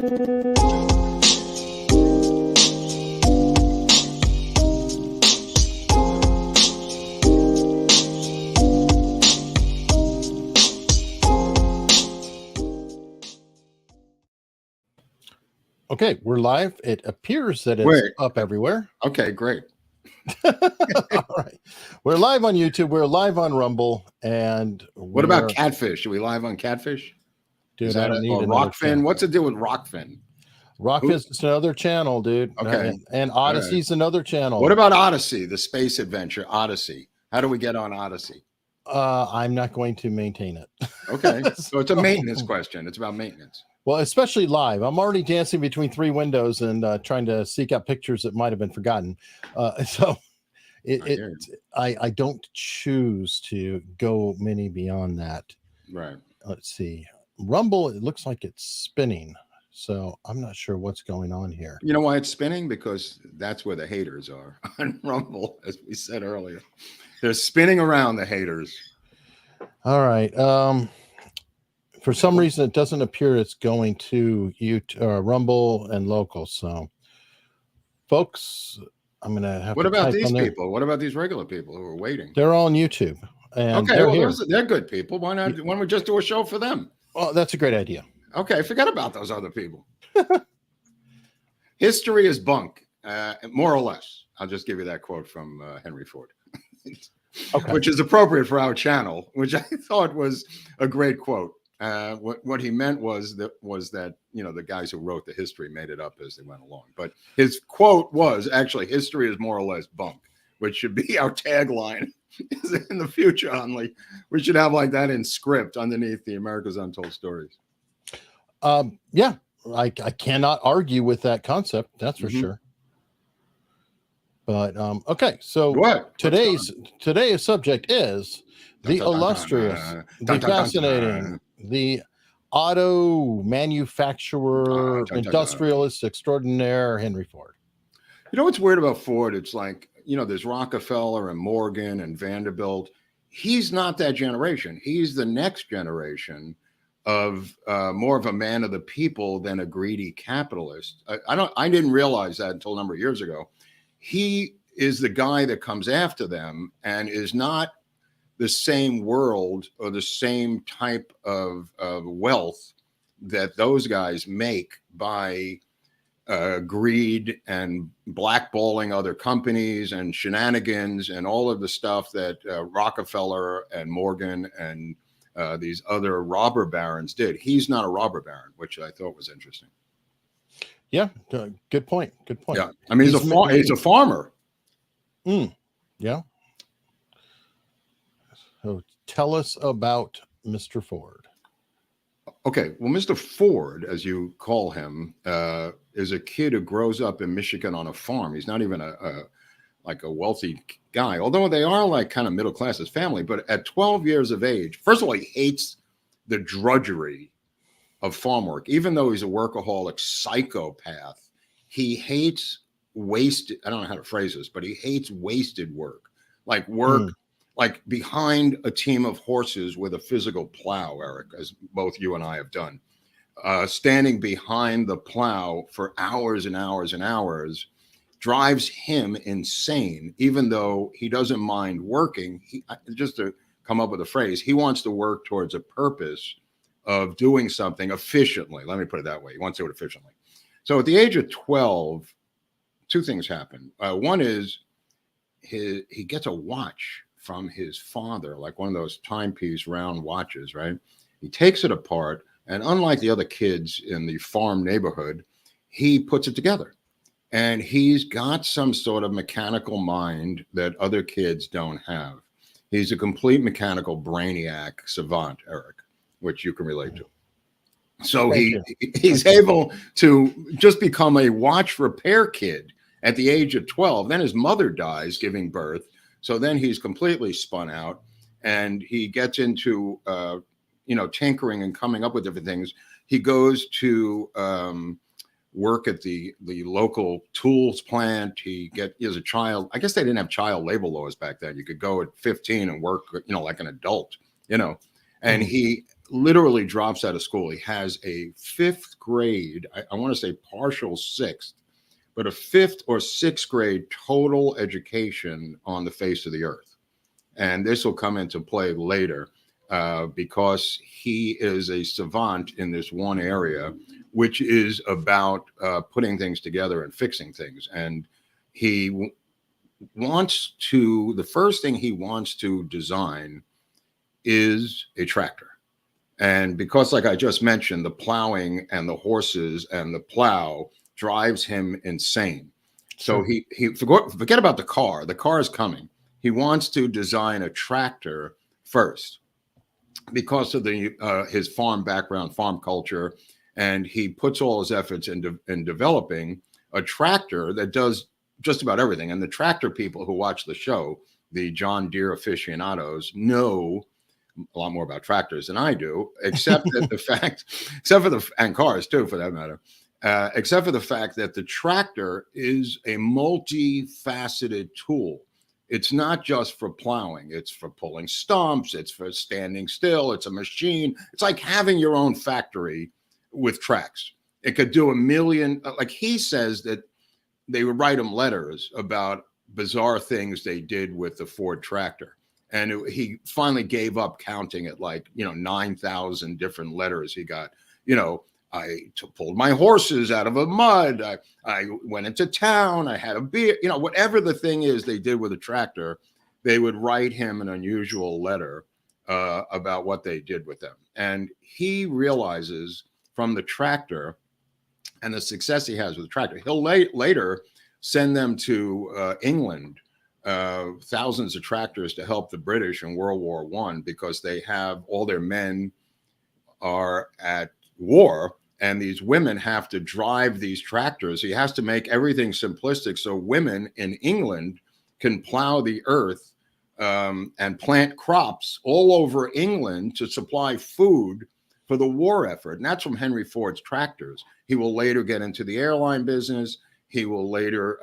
Okay, we're live. It appears that it's up everywhere. Okay, great. All right. We're live on YouTube. We're live on Rumble. And what about Catfish? Are we live on Catfish? Dude, I don't need another Rockfin? channel. What's the deal with Rockfin? Rockfin's is another channel, dude. Okay. And Odyssey's another channel. What about Odyssey, the space adventure Odyssey? How do we get on Odyssey? I'm not going to maintain it. Okay. So it's a maintenance question. It's about maintenance. Well, especially live. I'm already dancing between three windows and trying to seek out pictures that might have been forgotten. I don't choose to go many beyond that. Right. Let's see. Rumble, it looks like it's spinning. So I'm not sure what's going on here. You know why it's spinning? Because that's where the haters are on Rumble, as we said earlier. They're spinning around, the haters. All right. For some reason, it doesn't appear it's going to YouTube, Rumble and local. So, folks, I'm going to have What to about type these on there. people? What about these regular people who are waiting? They're all on YouTube. And okay, well, they're good people. Why not? Why don't we just do a show for them? Well, that's a great idea. Okay, forget about those other people. History is bunk, more or less. I'll just give you that quote from Henry Ford, okay. Which is appropriate for our channel, which I thought was a great quote. What he meant was that the guys who wrote the history made it up as they went along. But his quote was actually, "History is more or less bunk," which should be our tagline in the future. Hunley, we should have like that in script underneath the America's Untold Stories. Yeah, I cannot argue with that concept. That's for sure. But okay, so today's subject is the illustrious, the fascinating, the auto manufacturer, industrialist extraordinaire, Henry Ford. You know what's weird about Ford? It's like, there's Rockefeller and Morgan and Vanderbilt. He's not that generation. He's the next generation of more of a man of the people than a greedy capitalist. I didn't realize that until a number of years ago. He is the guy that comes after them and is not the same world or the same type of wealth that those guys make by greed and blackballing other companies and shenanigans and all of the stuff that Rockefeller and Morgan and these other robber barons did. He's not a robber baron, which I thought was interesting. Yeah, good point. Good point. Yeah, I mean, he's a farmer. Yeah. So tell us about Mr. Ford. Okay, well, Mr. Ford, as you call him, is a kid who grows up in Michigan on a farm. He's not even a wealthy guy, although they are like kind of middle class as family. But at 12 years of age, first of all, he hates the drudgery of farm work. Even though he's a workaholic psychopath, he hates wasted, I don't know how to phrase this, but he hates wasted work, like work like behind a team of horses with a physical plow, Eric, as both you and I have done, standing behind the plow for hours and hours and hours drives him insane, even though he doesn't mind working. Just to come up with a phrase, he wants to work towards a purpose of doing something efficiently. Let me put it that way. He wants to do it efficiently. So at the age of 12, two things happen. One is he gets a watch from his father, like one of those timepiece round watches, right? He takes it apart, and unlike the other kids in the farm neighborhood, he puts it together. And he's got some sort of mechanical mind that other kids don't have. He's a complete mechanical brainiac savant, Eric, which you can relate to. So he's able to just become a watch repair kid at the age of 12. Then his mother dies giving birth. So then he's completely spun out, and he gets into, tinkering and coming up with different things. He goes to work at the local tools plant. He as a child, I guess they didn't have child labor laws back then. You could go at 15 and work, like an adult, and he literally drops out of school. He has a fifth grade, I want to say partial sixth, but a fifth or sixth grade total education on the face of the earth. And this will come into play later because he is a savant in this one area, which is about putting things together and fixing things. And he wants to, the first thing he wants to design is a tractor. And because, like I just mentioned, the plowing and the horses and the plow drives him insane. So he forget about the car. The car is coming. He wants to design a tractor first because of the his farm background, farm culture, and he puts all his efforts in developing a tractor that does just about everything. And the tractor people who watch the show, the John Deere aficionados, know a lot more about tractors than I do, except that the fact, except for the, and cars too, for that matter, except for the fact that the tractor is a multifaceted tool. It's not just for plowing. It's for pulling stumps. It's for standing still. It's a machine. It's like having your own factory with tracks. It could do a million, like he says that they would write him letters about bizarre things they did with the Ford tractor. And he finally gave up counting it, like, 9,000 different letters he got. I pulled my horses out of a mud. I went into town. I had a beer. Whatever the thing is they did with a tractor, they would write him an unusual letter about what they did with them. And he realizes from the tractor and the success he has with the tractor, he'll later send them to England, thousands of tractors to help the British in World War I, because they have all their men are at war, and these women have to drive these tractors. He has to make everything simplistic so women in England can plow the earth and plant crops all over England to supply food for the war effort. And that's from Henry Ford's tractors. He will later get into the airline business. He will later,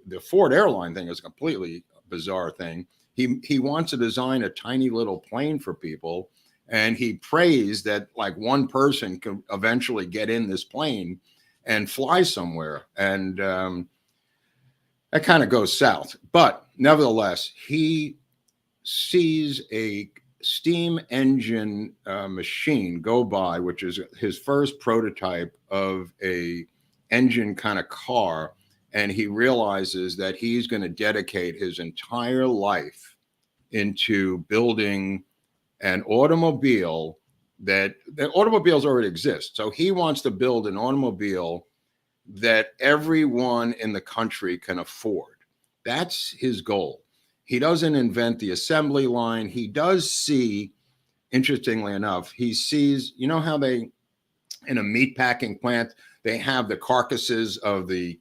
the Ford airline thing is a completely bizarre thing. He wants to design a tiny little plane for people. And he prays that like one person can eventually get in this plane and fly somewhere. And that kind of goes south. But nevertheless, he sees a steam engine machine go by, which is his first prototype of a engine kind of car. And he realizes that he's going to dedicate his entire life into building an automobile that automobiles already exist. So he wants to build an automobile that everyone in the country can afford. That's his goal. He doesn't invent the assembly line. He does see, interestingly enough, he sees, how they, in a meat packing plant, they have the carcasses of the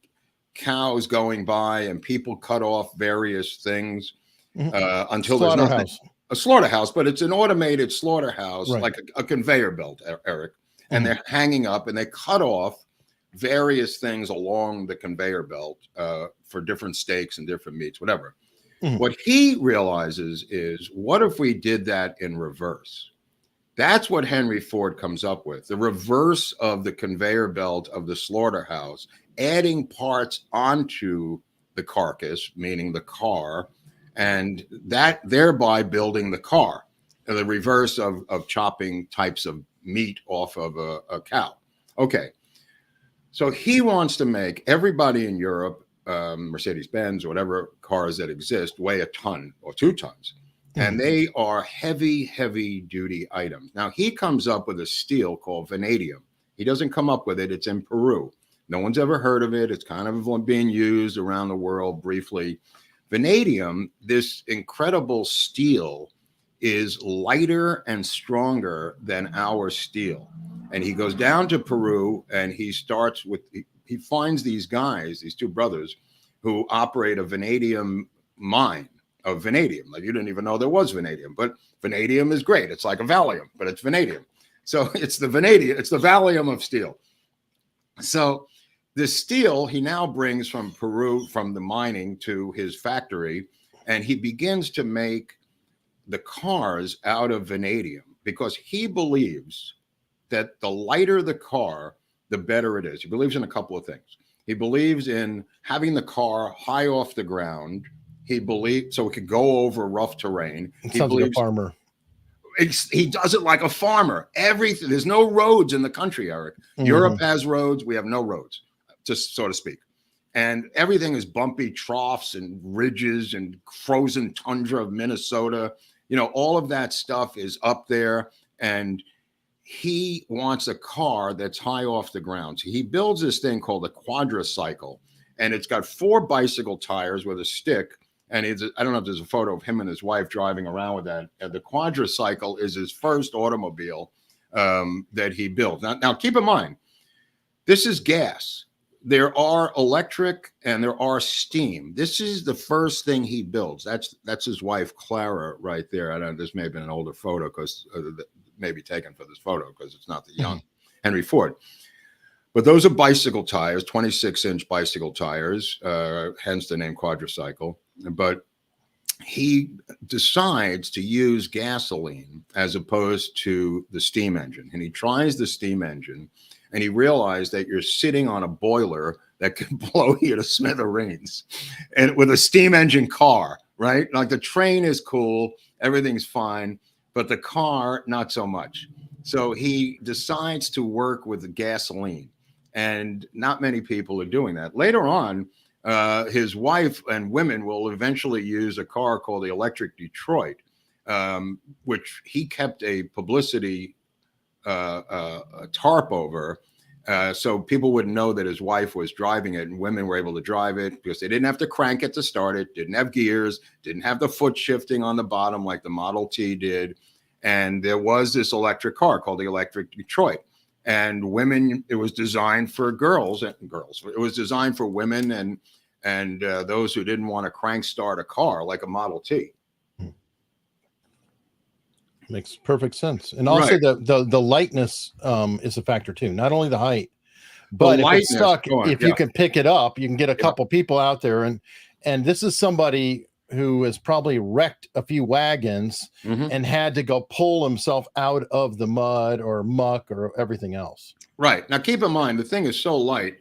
cows going by and people cut off various things until there's nothing. A slaughterhouse, but it's an automated slaughterhouse, right, like a conveyor belt, Eric. And they're hanging up and they cut off various things along the conveyor belt for different steaks and different meats, whatever. What he realizes is, what if we did that in reverse? That's what Henry Ford comes up with, the reverse of the conveyor belt of the slaughterhouse, adding parts onto the carcass, meaning the car, and that thereby building the car, the reverse of chopping types of meat off of a cow. Okay, so he wants to make everybody in Europe, Mercedes-Benz, or whatever cars that exist, weigh a ton or 2 tons. And they are heavy, heavy duty items. Now, he comes up with a steel called vanadium. He doesn't come up with it. It's in Peru. No one's ever heard of it. It's kind of being used around the world briefly. Vanadium, this incredible steel, is lighter and stronger than our steel. And he goes down to Peru and he starts with, he finds these guys, these 2 brothers, who operate a vanadium mine of vanadium. Like, you didn't even know there was vanadium, but vanadium is great. It's like a Valium, but it's vanadium. So it's the vanadium, it's the Valium of steel. So the steel he now brings from Peru, from the mining, to his factory, and he begins to make the cars out of vanadium. because he believes that the lighter the car, the better it is. He believes in a couple of things. He believes in having the car high off the ground. He believes so it could go over rough terrain. It He sounds like a believes farmer. he does it like a farmer. Everything. There's no roads in the country, Eric. Europe has roads. We have no roads, just so to speak. And everything is bumpy troughs and ridges and frozen tundra of Minnesota. You know, all of that stuff is up there. And he wants a car that's high off the ground. So he builds this thing called a quadricycle, and it's got 4 bicycle tires with a stick. And I don't know if there's a photo of him and his wife driving around with that. And the quadricycle is his first automobile that he built. Now, keep in mind, this is gas. There are electric and there are steam. This is the first thing he builds. That's his wife, Clara, right there. I don't know, this may have been an older photo because maybe taken for this photo because it's not the young Henry Ford. But those are bicycle tires, 26-inch bicycle tires, hence the name quadricycle. But he decides to use gasoline as opposed to the steam engine. And he tries the steam engine, and he realized that you're sitting on a boiler that can blow you to smithereens. And with a steam engine car, right? Like the train is cool, everything's fine, but the car, not so much. So he decides to work with the gasoline, and not many people are doing that. Later on, his wife and women will eventually use a car called the Electric Detroit, which he kept a publicity a tarp over, so people wouldn't know that his wife was driving it, and women were able to drive it because they didn't have to crank it to start it, didn't have gears, didn't have the foot shifting on the bottom like the Model T did. And there was this electric car called the Electric Detroit. And women, it was designed for girls. It was designed for women and those who didn't want to crank start a car like a Model T. Makes perfect sense. And also Right. the lightness is a factor too. Not only the height, but if it's stuck, if you can pick it up, you can get a couple people out there. And this is somebody who has probably wrecked a few wagons and had to go pull himself out of the mud or muck or everything else. Right. Now, keep in mind, the thing is so light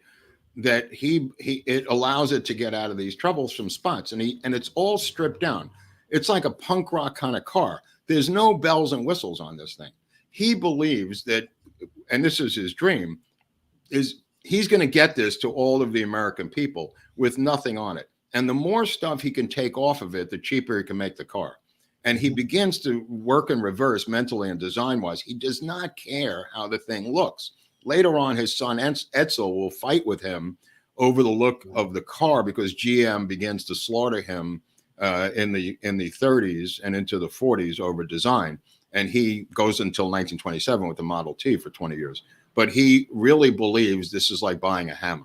that it allows it to get out of these troublesome spots. And it's all stripped down. It's like a punk rock kind of car. There's no bells and whistles on this thing. He believes that, and this is his dream, is he's going to get this to all of the American people with nothing on it. And the more stuff he can take off of it, the cheaper he can make the car. And he begins to work in reverse mentally and design-wise. He does not care how the thing looks. Later on, his son Edsel will fight with him over the look of the car because GM begins to slaughter him in the 30s and into the 40s over design. And he goes until 1927 with the Model T for 20 years. But he really believes this is like buying a hammer.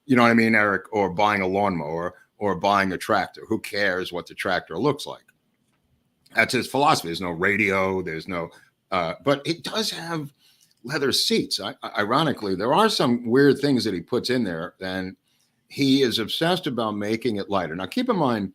You know what I mean, Eric? Or buying a lawnmower or buying a tractor. Who cares what the tractor looks like? That's his philosophy. There's no radio. There's no, but it does have leather seats. Ironically, there are some weird things that he puts in there, and he is obsessed about making it lighter. Now, keep in mind,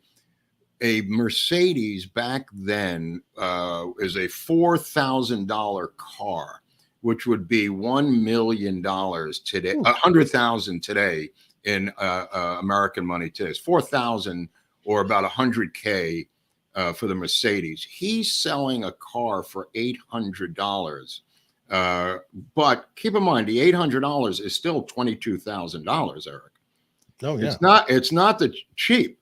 a Mercedes back then is a $4,000 car, which would be $1 million today, $100,000 today in American money today. It's 4,000 or about $100K for the Mercedes. He's selling a car for $800. But keep in mind, the $800 is still $22,000, Eric. Oh yeah, it's not the cheap,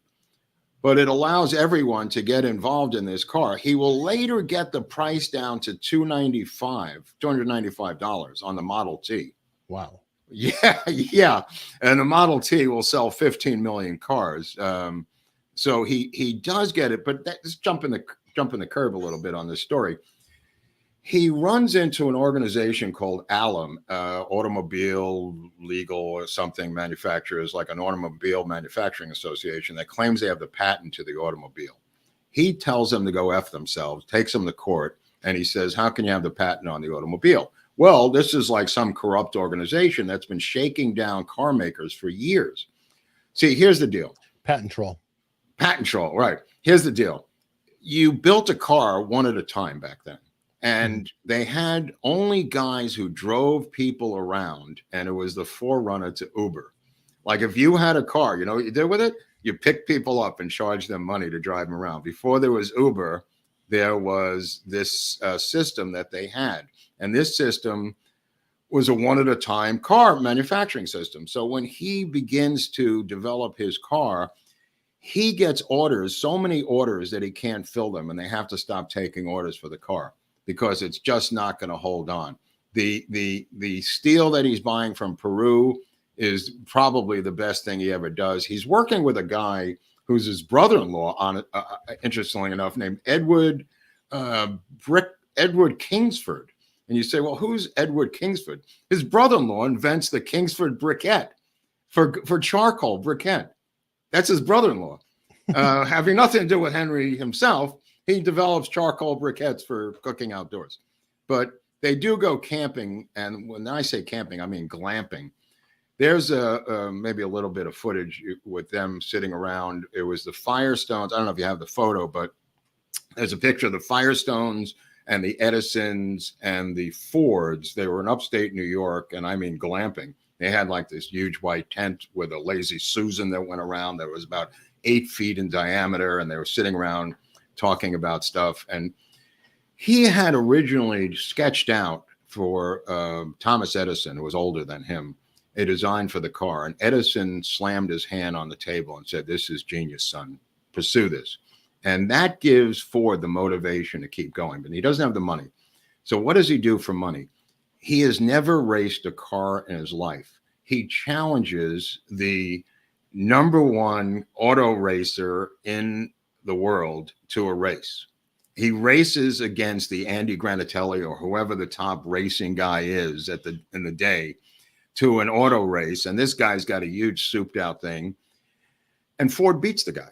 but it allows everyone to get involved in this car. He will later get the price down to $295 on the Model T. Wow. Yeah. And the Model T will sell 15 million cars. So he does get it, but let's jump in the curve a little bit on this story. He runs into an organization called ALAM, Automobile Legal or something Manufacturers, like an automobile manufacturing association that claims they have the patent to the automobile. He tells them to go F themselves, takes them to court, and he says, how can you have the patent on the automobile? Well, this is like some corrupt organization that's been shaking down car makers for years. See, here's the deal. Patent troll, right. Here's the deal. You built a car one at a time back then. And they had only guys who drove people around, and it was the forerunner to Uber. Like if you had a car, you know what you did with it? You pick people up and charge them money to drive them around. Before there was Uber, there was this system that they had. And this system was a one-at-a-time car manufacturing system. So when he begins to develop his car, he gets orders, so many orders that he can't fill them, and they have to stop taking orders for the car because it's just not going to hold on. The steel that he's buying from Peru is probably the best thing he ever does. He's working with a guy who's his brother-in-law on it, interestingly enough, named Edward Kingsford. And you say, well, who's Edward Kingsford? His brother-in-law invents the Kingsford briquette for charcoal briquette. That's his brother-in-law. Having nothing to do with Henry himself, he develops charcoal briquettes for cooking outdoors. But they do go camping. And when I say camping, I mean glamping. There's maybe a little bit of footage with them sitting around. It was the Firestones. I don't know if you have the photo, but there's a picture of the Firestones and the Edisons and the Fords. They were in upstate New York, and I mean glamping. They had like this huge white tent with a Lazy Susan that went around that was about 8 feet in diameter, and they were sitting around talking about stuff. And he had originally sketched out for Thomas Edison, who was older than him, a design for the car. And Edison slammed his hand on the table and said, "This is genius, son. Pursue this." And that gives Ford the motivation to keep going, but he doesn't have the money. So what does he do for money? He has never raced a car in his life. He challenges the #1 auto racer in the world to a race. He races against the Andy Granatelli or whoever the top racing guy is in the day to an auto race. And this guy's got a huge souped out thing. And Ford beats the guy.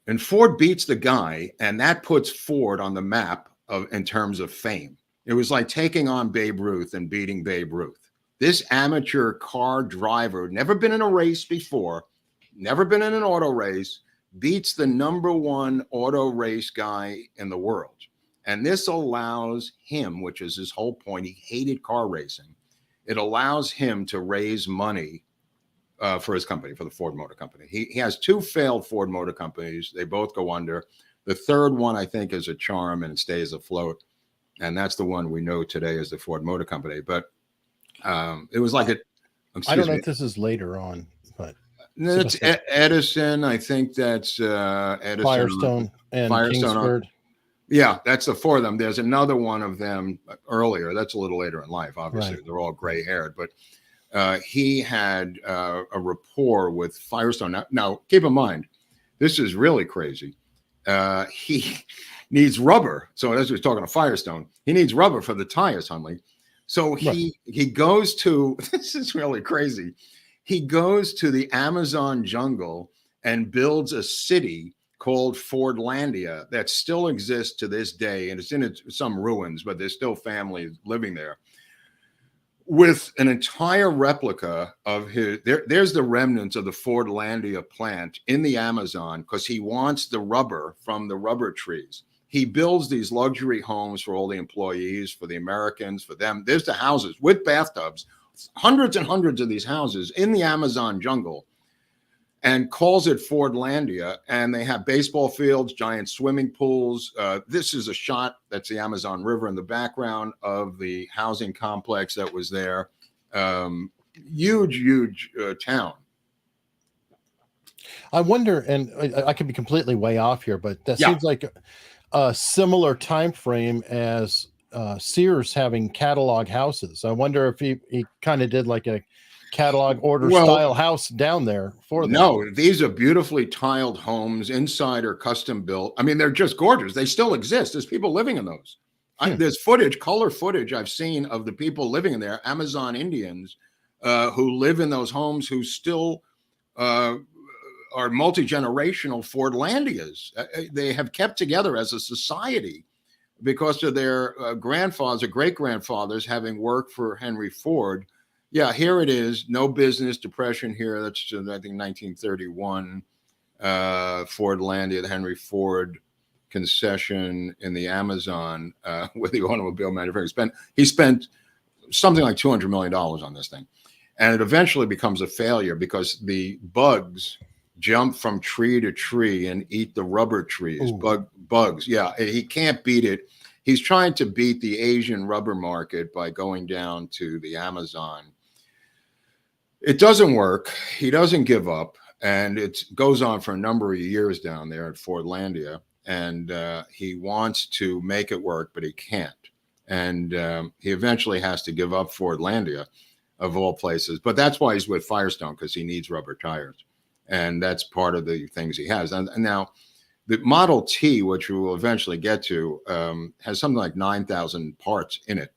And Ford beats the guy, and that puts Ford on the map in terms of fame. It was like taking on Babe Ruth and beating Babe Ruth. This amateur car driver, never been in a race before, never been in an auto race, beats the #1 auto race guy in the world. And this allows him, which is his whole point, he hated car racing. It allows him to raise money for his company, for the Ford Motor Company. He has 2 failed Ford Motor Companies. They both go under. The third one, I think, is a charm and it stays afloat. And that's the one we know today as the Ford Motor Company. But it was like I don't know if this is later on, but it's Edison. I think that's Edison. Firestone and Kingsford. Yeah, that's the 4 of them. There's another one of them earlier. That's a little later in life. Obviously, right. They're all gray haired, but he had a rapport with Firestone. Now, keep in mind, this is really crazy. He needs rubber. So as we're talking to Firestone, he needs rubber for the tires, Hunley. So he goes to, this is really crazy. He goes to the Amazon jungle and builds a city called Fordlandia that still exists to this day. And it's in some ruins, but there's still families living there, with an entire replica of his. There's the remnants of the Fordlandia plant in the Amazon, because he wants the rubber from the rubber trees. He builds these luxury homes for all the employees, for the Americans, for them. There's the houses with bathtubs, hundreds and hundreds of these houses in the Amazon jungle, and calls it Fordlandia. And they have baseball fields, giant swimming pools. This is a shot, that's the Amazon River in the background of the housing complex that was there. Huge town. I wonder, and I could be completely way off here, but that seems like a similar time frame as Sears having catalog houses. I wonder if he kind of did like a catalog order style house down there for them. No, these are beautifully tiled homes. Inside are custom built. I mean, they're just gorgeous. They still exist. There's people living in those. There's color footage I've seen of the people living in there, Amazon Indians who live in those homes, who still are multi-generational Fordlandias. They have kept together as a society because of their grandfathers or great-grandfathers having worked for Henry Ford. Yeah, here it is. No business depression here. That's, I think, 1931. Fordlandia, the Henry Ford concession in the Amazon with the automobile manufacturer. He spent something like $200 million on this thing. And it eventually becomes a failure because the bugs jump from tree to tree and eat the rubber trees. Bugs. Yeah, he can't beat it. He's trying to beat the Asian rubber market by going down to the Amazon. It doesn't work. He doesn't give up. And it goes on for a number of years down there at Fordlandia. And he wants to make it work, but he can't. And he eventually has to give up Fordlandia, of all places. But that's why he's with Firestone, because he needs rubber tires. And that's part of the things he has. And now the Model T, which we will eventually get to, has something like 9,000 parts in it.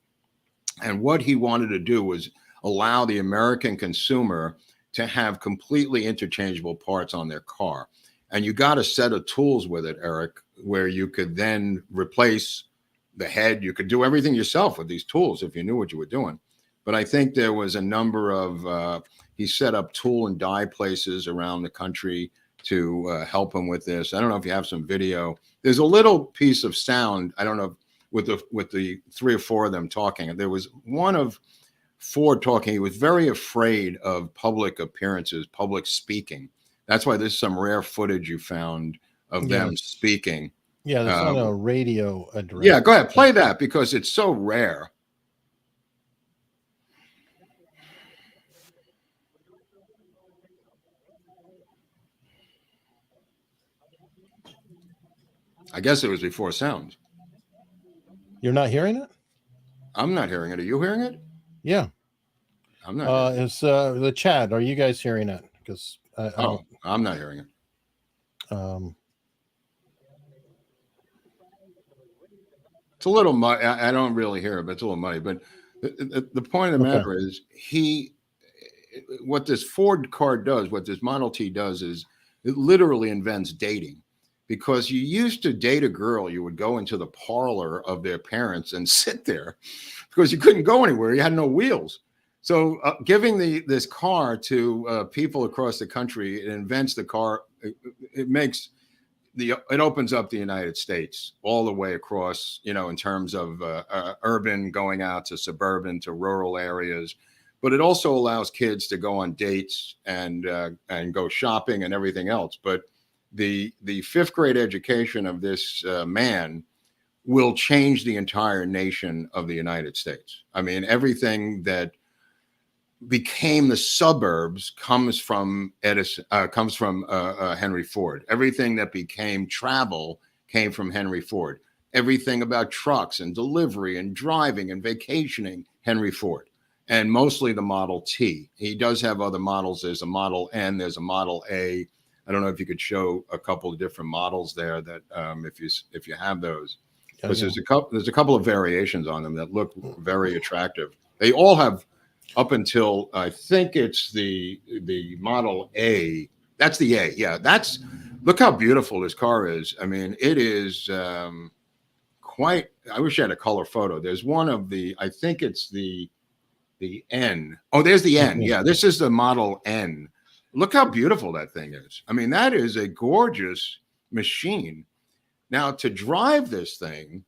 And what he wanted to do was allow the American consumer to have completely interchangeable parts on their car. And you got a set of tools with it, Eric, where you could then replace the head. You could do everything yourself with these tools if you knew what you were doing. But I think there was a number of, he set up tool and die places around the country to help him with this. I don't know if you have some video. There's a little piece of sound. I don't know, with the 3 or 4 of them talking. There was one of Ford talking. He was very afraid of public appearances, public speaking. That's why there's some rare footage you found of them speaking. Yeah, that's on a radio address. Yeah, go ahead, play that because it's so rare. I guess it was before sound. You're not hearing it? I'm not hearing it. Are you hearing it? Yeah. I'm not. It's the chat. Are you guys hearing it? Because I'm not hearing it. It's a little muddy. I don't really hear it, but it's a little muddy. But the point of the matter is, what this Ford car does, what this Model T does, is it literally invents dating. Because you used to date a girl, you would go into the parlor of their parents and sit there because you couldn't go anywhere. You had no wheels. So giving this car to people across the country, it invents the car. It opens up the United States all the way across, in terms of urban going out to suburban to rural areas. But it also allows kids to go on dates and go shopping and everything else. But the 5th grade education of this man will change the entire nation of the United States. I mean, everything that became the suburbs comes from Henry Ford. Everything that became travel came from Henry Ford. Everything about trucks and delivery and driving and vacationing, Henry Ford. And mostly the Model T. He does have other models. There's a Model N, there's a Model A. I don't know if you could show a couple of different models there that if you have those, because there's a couple of variations on them that look very attractive. They all have, up until I think it's the Model A. That's the A. Yeah, look how beautiful this car is. I mean, it is quite. I wish I had a color photo. There's one of I think it's the N. Oh, there's the N. Yeah, this is the Model N. Look how beautiful that thing is. I mean, that is a gorgeous machine. Now, to drive this thing.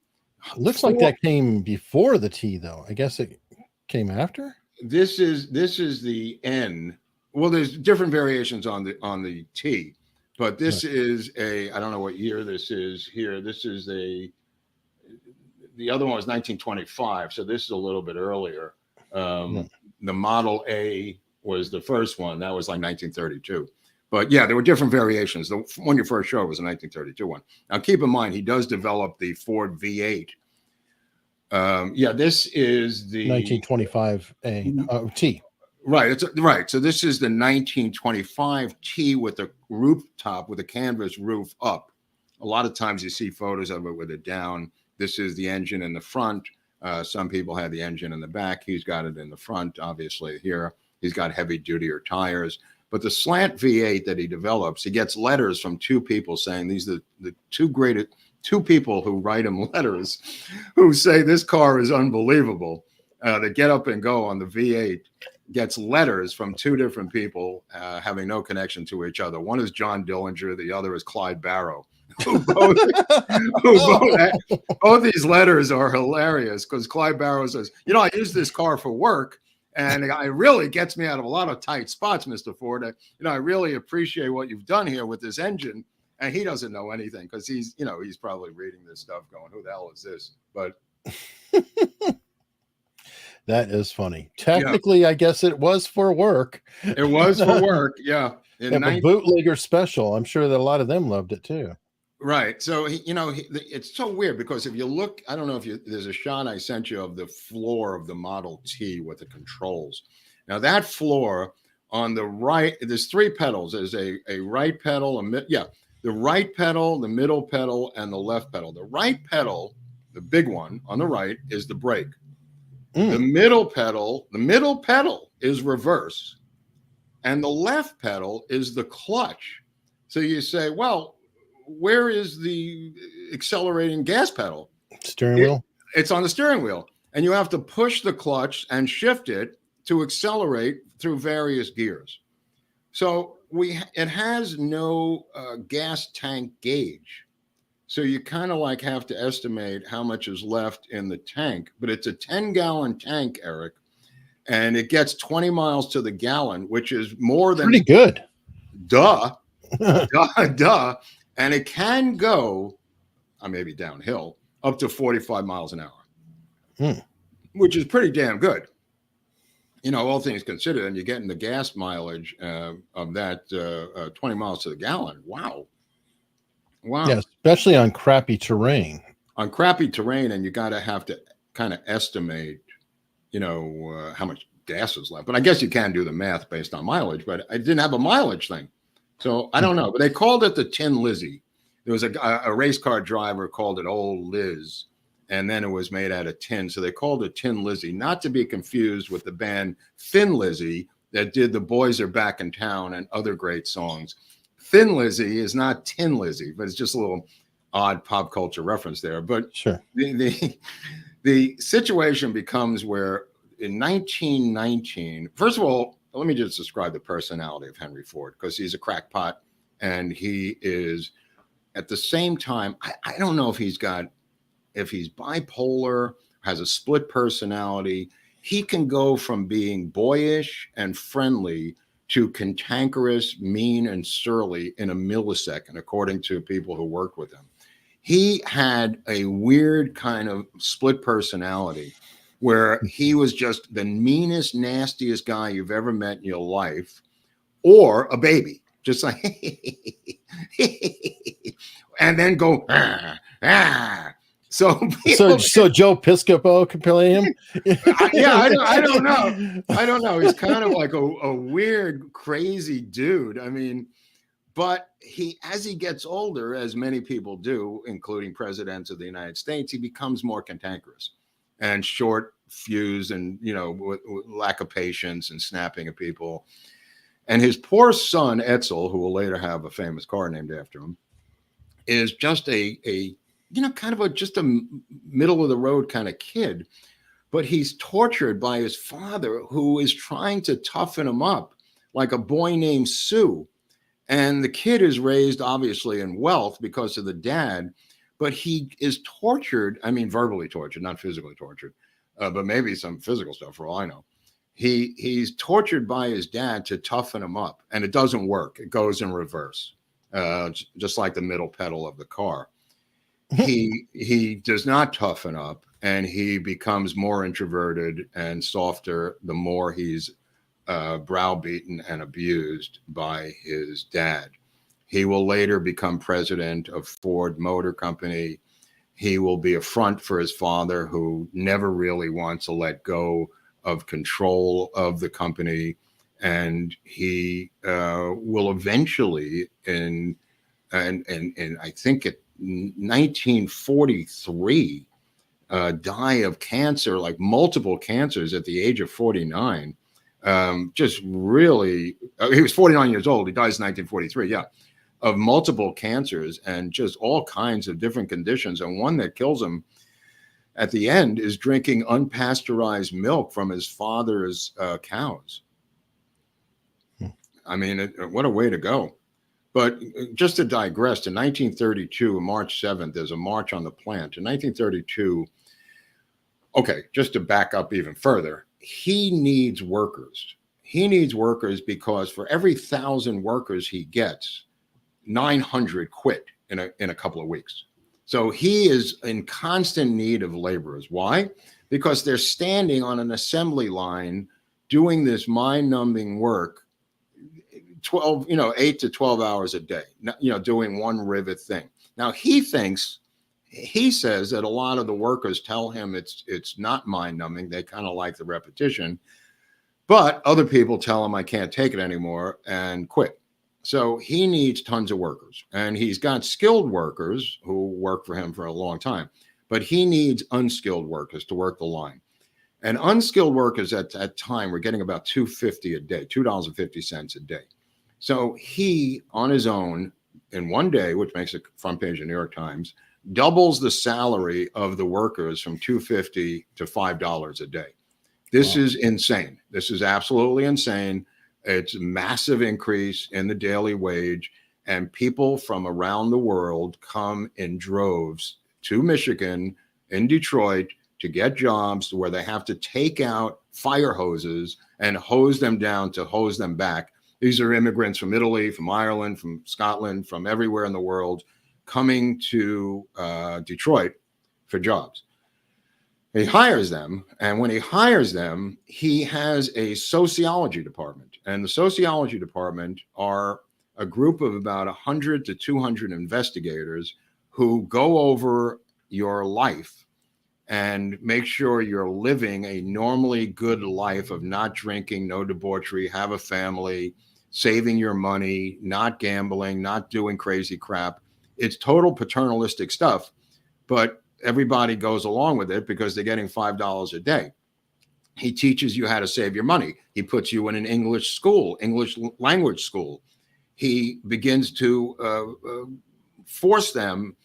Looks like that came before the T, though. I guess it came after? This is the N. Well, there's different variations on the T. But this is I don't know what year this is here. This is the other one was 1925. So this is a little bit earlier. The Model A was the first one. That was like 1932. But yeah, there were different variations. The one you first showed was a 1932 one. Now, keep in mind, he does develop the Ford V8. This is the 1925 T. Right. Right. So this is the 1925 T with a rooftop, with a canvas roof up. A lot of times you see photos of it with it down. This is the engine in the front. Some people have the engine in the back. He's got it in the front, obviously, here. He's got heavy duty tires, but the slant V8 that he develops, he gets letters from 2 people saying these are the 2 people who write him letters who say this car is unbelievable. They get up and go on the V8, gets letters from 2 different people having no connection to each other. One is John Dillinger. The other is Clyde Barrow. who both, both these letters are hilarious because Clyde Barrow says, you know, I use this car for work and it really gets me out of a lot of tight spots, Mr. Ford. I really appreciate what you've done here with this engine. And he doesn't know anything because he's probably reading this stuff going, who the hell is this? But that is funny. Technically, yeah. I guess it was for work. It was for work, yeah. A bootlegger special. I'm sure that a lot of them loved it too. Right. So, it's so weird because if you look, I don't know if there's a shot I sent you of the floor of the Model T with the controls. Now, that floor on the right, there's three pedals. There's a right pedal, the right pedal, the middle pedal, and the left pedal. The right pedal, the big one on the right, is the brake. The middle pedal is reverse, and the left pedal is the clutch. So you say, well, where is the accelerating gas pedal? Steering wheel? It's on the steering wheel, and you have to push the clutch and shift it to accelerate through various gears. So it has no gas tank gauge. So you kind of like have to estimate how much is left in the tank, but it's a 10-gallon tank, Eric, and it gets 20 miles to the gallon, which is more than pretty good. Duh. And it can go, maybe downhill, up to 45 miles an hour, which is pretty damn good. All things considered, and you're getting the gas mileage of that 20 miles to the gallon. Wow. Yeah, especially on crappy terrain. On crappy terrain, and you have to kind of estimate, how much gas is left. But I guess you can do the math based on mileage, but I didn't have a mileage thing. So I don't know. But they called it the Tin Lizzie. There was a race car driver called it Old Liz, and then it was made out of tin. So they called it Tin Lizzie, not to be confused with the band Thin Lizzy that did The Boys Are Back in Town and other great songs. Thin Lizzy is not Tin Lizzy, but it's just a little odd pop culture reference there. But sure, the situation becomes where in 1919, first of all, let me just describe the personality of Henry Ford, because he's a crackpot and he is at the same time, I don't know if he's bipolar, has a split personality. He can go from being boyish and friendly to cantankerous, mean, and surly in a millisecond, according to people who worked with him. He had a weird kind of split personality where he was just the meanest, nastiest guy you've ever met in your life, or a baby, just like, and then go, So Joe Piscopo can play him? I don't know. He's kind of like a weird, crazy dude. But as he gets older, as many people do, including presidents of the United States, he becomes more cantankerous and short-fused and, with lack of patience and snapping at people. And his poor son, Etzel, who will later have a famous car named after him, is just just a middle of the road kind of kid, but he's tortured by his father, who is trying to toughen him up like a boy named Sue. And the kid is raised obviously in wealth because of the dad, but he is tortured. Verbally tortured, not physically tortured, but maybe some physical stuff for all I know. He's tortured by his dad to toughen him up, and it doesn't work. It goes in reverse, just like the middle pedal of the car. He does not toughen up, and he becomes more introverted and softer the more he's browbeaten and abused by his dad. He will later become president of Ford Motor Company. He will be a front for his father, who never really wants to let go of control of the company. And he will eventually, and I think at 1943, die of cancer, like multiple cancers at the age of 49. Just really, he was 49 years old. He dies in 1943. Yeah. Of multiple cancers and just all kinds of different conditions. And one that kills him at the end is drinking unpasteurized milk from his father's cows. What a way to go. But just to digress, in 1932, March 7th, there's a march on the plant. In 1932, okay, just to back up even further, he needs workers. He needs workers because for every 1,000 workers he gets, 900 quit in a couple of weeks. So he is in constant need of laborers. Why? Because they're standing on an assembly line doing this mind-numbing work 8 to 12 hours a day, doing one rivet thing. Now he says that a lot of the workers tell him it's not mind-numbing. They kind of like the repetition, but other people tell him I can't take it anymore and quit. So he needs tons of workers, and he's got skilled workers who work for him for a long time, but he needs unskilled workers to work the line. And unskilled workers at that time were getting about $2.50 a day, $2.50 a day. So he, on his own, in one day, which makes the front page of New York Times, doubles the salary of the workers from $2.50 to $5 a day. This is insane. This is absolutely insane. It's a massive increase in the daily wage, and people from around the world come in droves to Michigan, in Detroit, to get jobs where they have to take out fire hoses and hose them down to hose them back. These are immigrants from Italy, from Ireland, from Scotland, from everywhere in the world coming to Detroit for jobs. He hires them, and when he hires them, he has a sociology department. And the sociology department are a group of about 100 to 200 investigators who go over your life and make sure you're living a normally good life of not drinking, no debauchery, have a family, saving your money, not gambling, not doing crazy crap. It's total paternalistic stuff, but everybody goes along with it because they're getting $5 a day. He teaches you how to save your money. He puts you in an English school, English language school. He begins to force them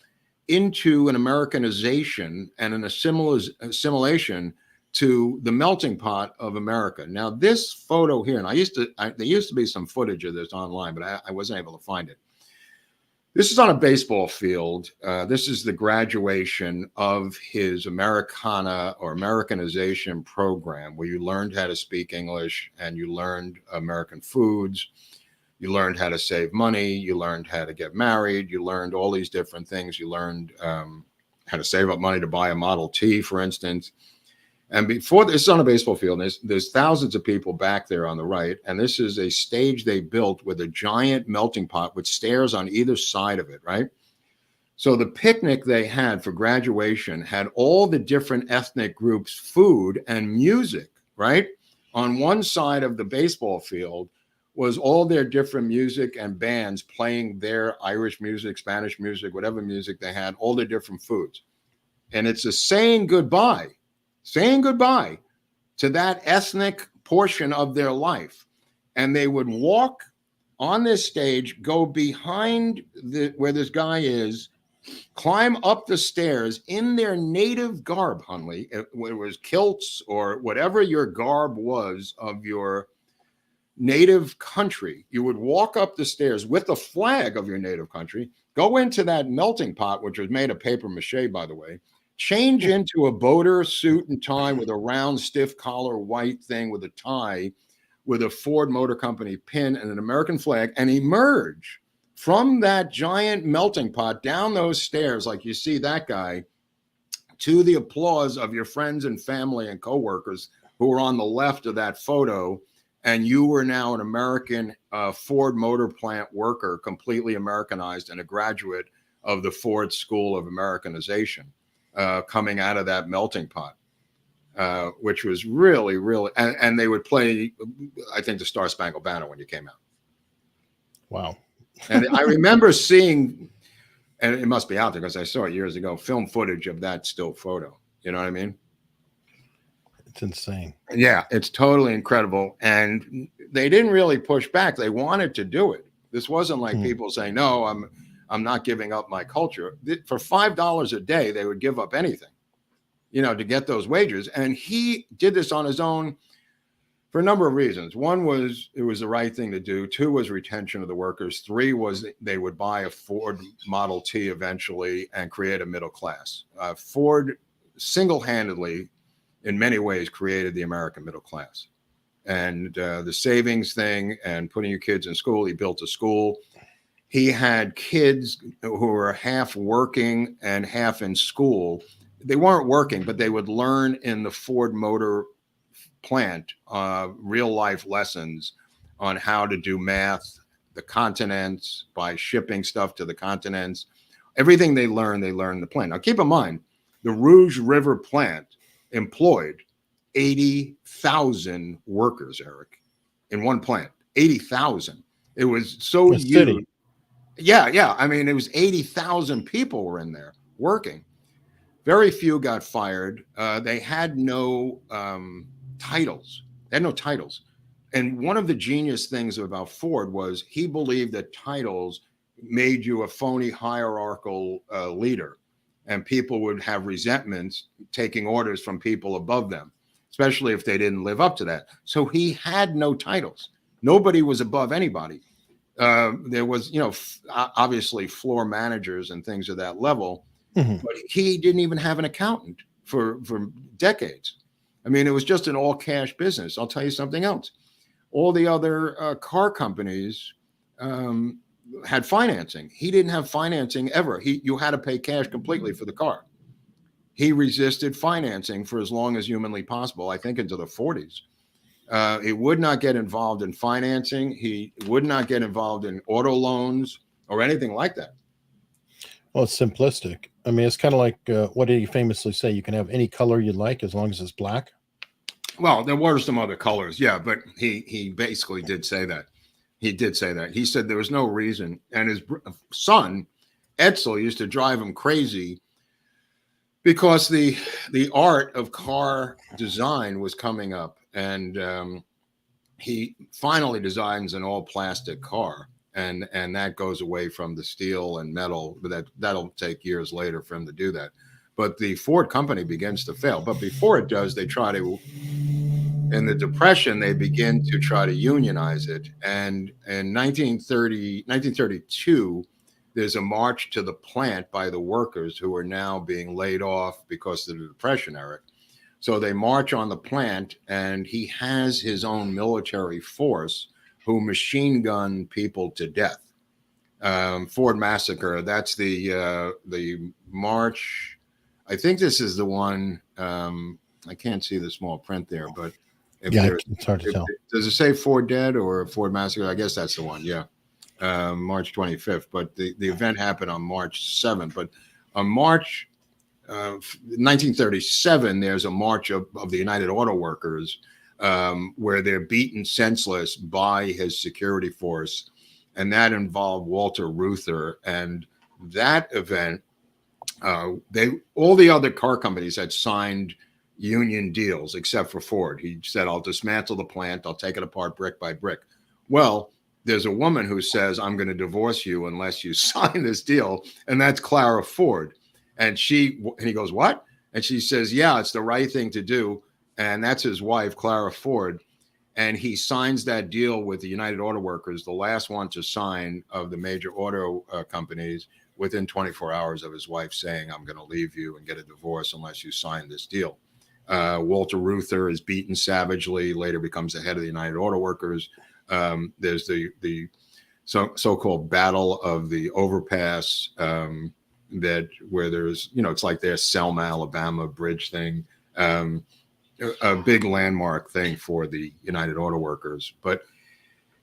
into an Americanization and an assimilation to the melting pot of America. Now, this photo here, and there used to be some footage of this online, but I wasn't able to find it. This is on a baseball field. This is the graduation of his Americana or Americanization program, where you learned how to speak English and you learned American foods. You learned how to save money. You learned how to get married. You learned all these different things. You learned how to save up money to buy a Model T, for instance. And before this is on a baseball field, there's thousands of people back there on the right. And this is a stage they built with a giant melting pot with stairs on either side of it, right? So the picnic they had for graduation had all the different ethnic groups' food and music, right? On one side of the baseball field was all their different music and bands playing their Irish music, Spanish music, whatever music they had, all their different foods. And it's a saying goodbye to that ethnic portion of their life. And they would walk on this stage, go behind where this guy is, climb up the stairs in their native garb, Hunley. It was kilts or whatever your garb was of your native country. You would walk up the stairs with the flag of your native country, go into that melting pot, which was made of paper mache, by the way, change into a boater suit and tie with a round, stiff collar, white thing with a tie, with a Ford Motor Company pin and an American flag, and emerge from that giant melting pot down those stairs, like you see that guy, to the applause of your friends and family and coworkers who were on the left of that photo. And you were now an American Ford Motor Plant worker, completely Americanized, and a graduate of the Ford School of Americanization. Coming out of that melting pot, which was really, really, and they would play, I think, the Star Spangled Banner when you came out. Wow. And I remember seeing, and it must be out there because I saw it years ago, film footage of that still photo. You know what I mean? It's insane. Yeah, it's totally incredible. And they didn't really push back. They wanted to do it. This wasn't like people saying, no, I'm not giving up my culture. For $5 a day, they would give up anything, to get those wages. And he did this on his own. for a number of reasons. One was it was the right thing to do. Two was retention of the workers. Three was they would buy a Ford Model T eventually and create a middle class. Ford single-handedly, in many ways, created the American middle class. And the savings thing and putting your kids in school, he built a school. He had kids who were half working and half in school. They weren't working, but they would learn in the Ford Motor plant real life lessons on how to do math, the continents, by shipping stuff to the continents. Everything they learned in the plant. Now, keep in mind, the Rouge River plant employed 80,000 workers, Eric, in one plant. 80,000. It was so A huge. city. Yeah. I mean, it was 80,000 people were in there working. Very few got fired. They had no titles. They had no titles. And one of the genius things about Ford was he believed that titles made you a phony hierarchical leader, and people would have resentments taking orders from people above them, especially if they didn't live up to that. So he had no titles. Nobody was above anybody. There was, obviously floor managers and things of that level, but he didn't even have an accountant for decades. I mean, it was just an all cash business. I'll tell you something else. All the other car companies had financing. He didn't have financing ever. You had to pay cash completely for the car. He resisted financing for as long as humanly possible, I think into the 40s. He would not get involved in financing. He would not get involved in auto loans or anything like that. Well, it's simplistic. I mean, it's kind of like what did he famously say? You can have any color you like as long as it's black. Well, there were some other colors, yeah, but he basically did say that. He did say that. He said there was no reason. And his son, Edsel, used to drive him crazy because the art of car design was coming up. And he finally designs an all plastic car. And that goes away from the steel and metal, but that'll take years later for him to do that. But the Ford company begins to fail. But before it does, they try to, in the Depression, they begin to try to unionize it. And in 1932, there's a march to the plant by the workers who are now being laid off because of the Depression, Eric. So they march on the plant, and he has his own military force who machine gun people to death. Ford Massacre, that's the march. I think this is the one. I can't see the small print there, but It's hard to tell. Does it say Ford Dead or Ford Massacre? I guess that's the one. Yeah, March 25th. But the event happened on March 7th. But on March 1937, there's a march of the United Auto Workers where they're beaten senseless by his security force. And that involved Walter Reuther. And that event, all the other car companies had signed union deals except for Ford. He said, I'll dismantle the plant. I'll take it apart brick by brick. Well, there's a woman who says, I'm going to divorce you unless you sign this deal. And that's Clara Ford. And he goes, what? And she says, yeah, it's the right thing to do. And that's his wife, Clara Ford. And he signs that deal with the United Auto Workers, the last one to sign of the major auto companies, within 24 hours of his wife saying, I'm going to leave you and get a divorce unless you sign this deal. Walter Reuther is beaten savagely, later becomes the head of the United Auto Workers. There's the so-called Battle of the Overpass, where there's, it's like their Selma, Alabama bridge thing. A big landmark thing for the United Auto Workers. But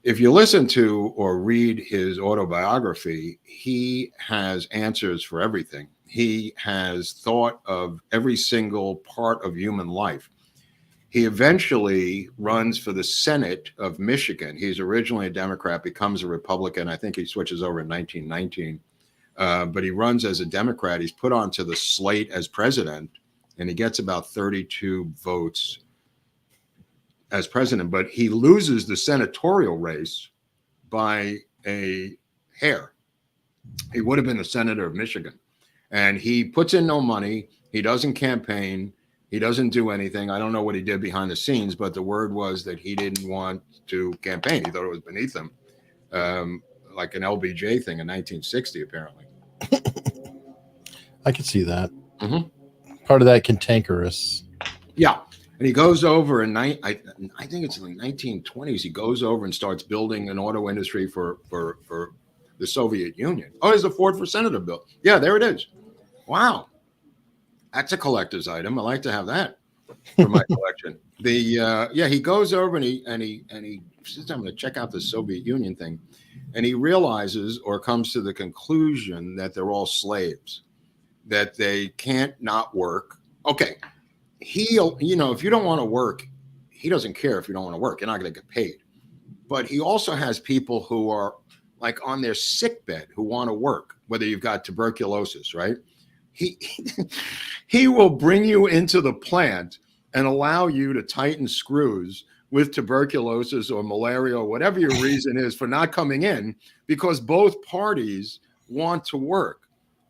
if you listen to or read his autobiography, he has answers for everything. He has thought of every single part of human life. He eventually runs for the Senate of Michigan. He's originally a Democrat, becomes a Republican. I think he switches over in 1919. But he runs as a Democrat. He's put onto the slate as president, and he gets about 32 votes as president, but he loses the senatorial race by a hair. He would have been the senator of Michigan. And he puts in no money. He doesn't campaign. He doesn't do anything. I don't know what he did behind the scenes, but the word was that he didn't want to campaign. He thought it was beneath him, like an LBJ thing in 1960, apparently. I could see that. Mm-hmm. Part of that cantankerous. Yeah. And he goes over in I think it's in the 1920s. He goes over and starts building an auto industry for the Soviet Union. Oh, there's a Ford for Senator bill. Yeah, there it is. Wow, that's a collector's item. I like to have that for my collection. He goes over and he says, I'm going to check out the Soviet Union thing, and he realizes or comes to the conclusion that they're all slaves, that they can't not work. Okay. If you don't want to work, he doesn't care if you don't want to work. You're not going to get paid. But he also has people who are like on their sick bed who want to work, whether you've got tuberculosis, right? He will bring you into the plant and allow you to tighten screws with tuberculosis or malaria or whatever your reason is for not coming in, because both parties want to work.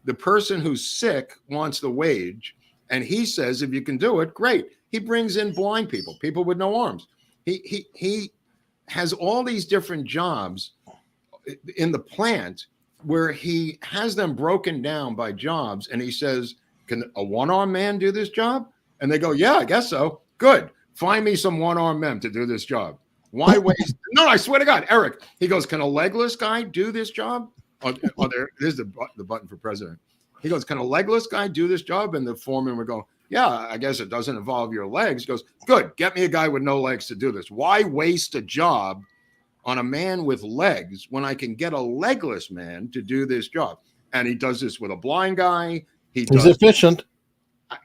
The person who's sick wants the wage. And he says, if you can do it, great. He brings in blind people, people with no arms. He has all these different jobs in the plant where he has them broken down by jobs. And he says, can a one-armed man do this job? And they go, yeah, I guess so. Good. Find me some one-armed men to do this job. Why waste? No, I swear to God, Eric. He goes, can a legless guy do this job? There's the button for president. He goes, can a legless guy do this job? And the foreman would go, yeah, I guess it doesn't involve your legs. He goes, good, get me a guy with no legs to do this. Why waste a job on a man with legs when I can get a legless man to do this job? And he does this with a blind guy. He's efficient.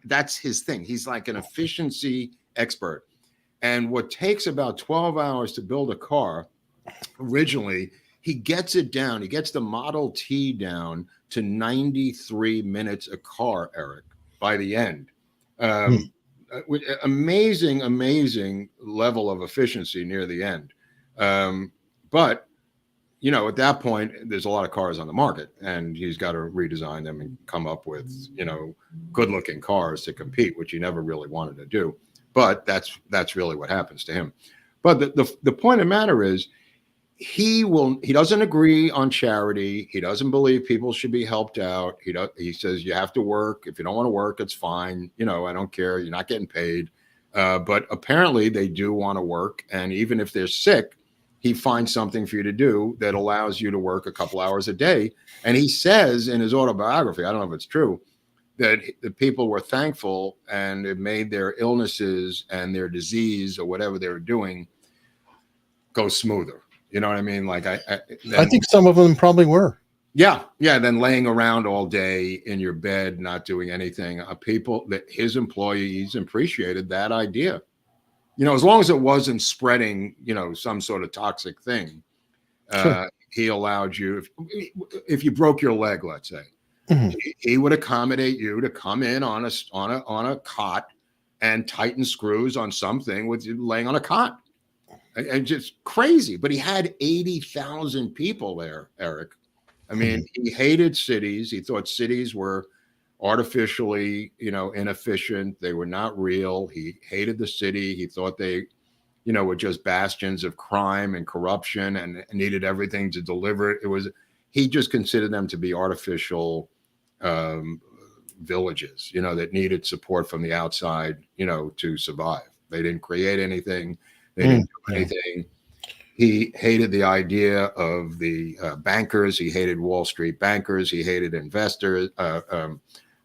That's his thing. He's like an efficiency expert. And what takes about 12 hours to build a car, originally, he gets it down. He gets the Model T down to 93 minutes a car, Eric, by the end. Amazing level of efficiency near the end. But, at that point, there's a lot of cars on the market, and he's got to redesign them and come up with, good-looking cars to compete, which he never really wanted to do. But that's really what happens to him. But the point of the matter is, he doesn't agree on charity. He doesn't believe people should be helped out. He says you have to work. If you don't want to work, it's fine. I don't care. You're not getting paid. But apparently they do want to work. And even if they're sick, he finds something for you to do that allows you to work a couple hours a day. And he says in his autobiography, I don't know if it's true, that the people were thankful and it made their illnesses and their disease or whatever they were doing go smoother. You know what I mean? Like I think some of them probably were. Yeah. Then laying around all day in your bed, not doing anything. People that his employees appreciated that idea. As long as it wasn't spreading, some sort of toxic thing. Sure. He allowed you, if you broke your leg, let's say, he would accommodate you to come in on a cot and tighten screws on something with you laying on a cot. And just crazy. But he had 80,000 people there, Eric. I mean, he hated cities. He thought cities were artificially, inefficient. They were not real. He hated the city. He thought they, were just bastions of crime and corruption and needed everything to deliver it. He just considered them to be artificial villages, that needed support from the outside, to survive. They didn't create anything. They didn't do anything. He hated the idea of the bankers. He hated Wall Street bankers. He hated investors,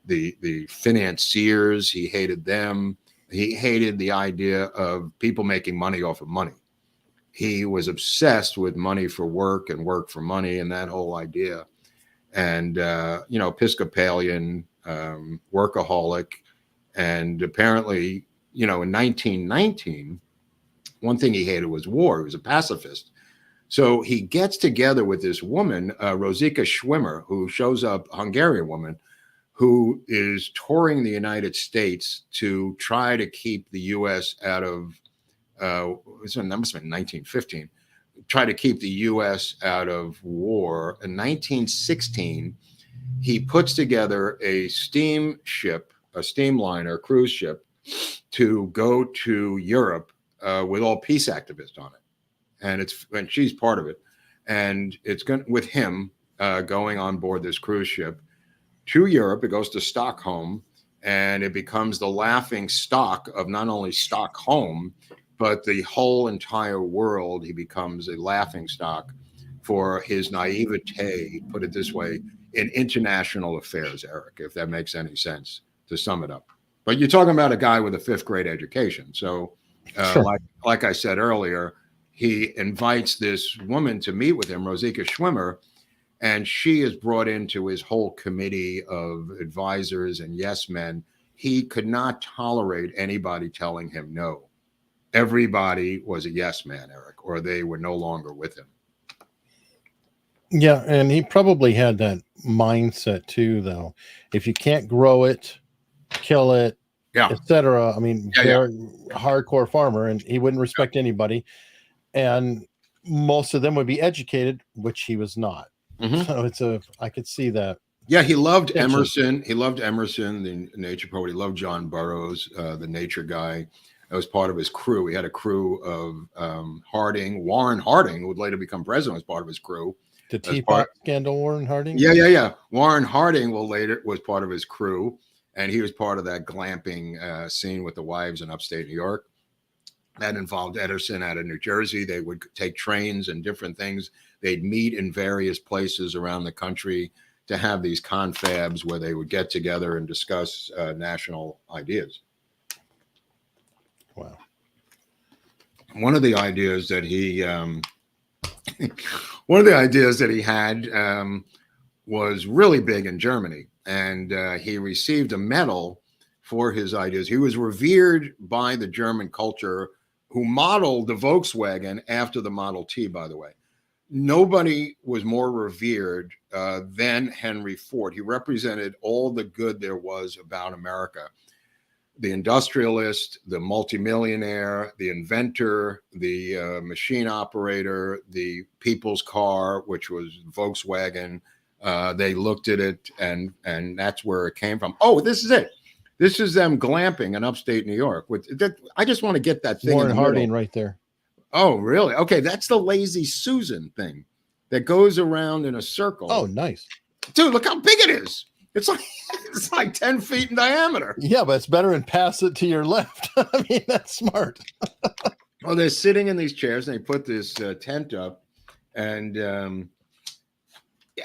the financiers. He hated them. He hated the idea of people making money off of money. He was obsessed with money for work and work for money and that whole idea. And, Episcopalian, workaholic. And apparently, in 1919, one thing he hated was war. He was a pacifist. So he gets together with this woman, Rosika Schwimmer, who shows up, a Hungarian woman, who is touring the United States to try to keep the U.S. out of, that must have been 1915, try to keep the U.S. out of war. In 1916, he puts together a steamship, a steamliner, cruise ship, to go to Europe with all peace activists on it, and she's part of it, and it's going with him going on board this cruise ship to Europe. It goes to Stockholm, and it becomes the laughing stock of not only Stockholm, but the whole entire world. He becomes a laughing stock for his naivete, put it this way, in international affairs, Eric, if that makes any sense to sum it up. But you're talking about a guy with a 5th grade education. So Sure. like I said earlier, he invites this woman to meet with him, Rosika Schwimmer, and she is brought into his whole committee of advisors and yes men. He could not tolerate anybody telling him no. Everybody was a yes man, Eric, or they were no longer with him. Yeah, and he probably had that mindset too, though. If you can't grow it, kill it, Yeah. etc. I mean, Yeah, they're hardcore farmer, and he wouldn't respect anybody. And most of them would be educated, which he was not. Mhm. So I could see that. Yeah, he loved Tension. Emerson. He loved Emerson, the nature poet. He loved John Burroughs, the nature guy. That was part of his crew. He had a crew of Harding. Warren Harding, who would later become president, was part of his crew. The teapot scandal, Warren Harding? Yeah. Warren Harding was part of his crew, and he was part of that glamping scene with the wives in upstate New York. That involved Edison out of New Jersey. They would take trains and different things. They'd meet in various places around the country to have these confabs where they would get together and discuss national ideas. Wow. One of the ideas that he had was really big in Germany, and he received a medal for his ideas. He was revered by the German culture, who modeled the Volkswagen after the Model T, by the way. Nobody was more revered than Henry Ford. He represented all the good there was about America. The industrialist, the multimillionaire, the inventor, the machine operator, the people's car, which was Volkswagen. They looked at it, and that's where it came from. Oh, this is it. This is them glamping in upstate New York. I just want to get that thing. Warren Harding right there. Oh, really? Okay, that's the Lazy Susan thing that goes around in a circle. Oh, nice. Dude, look how big it is. It's like 10 feet in diameter. Yeah, but it's better than pass it to your left. I mean, that's smart. Well, they're sitting in these chairs, and they put this tent up. And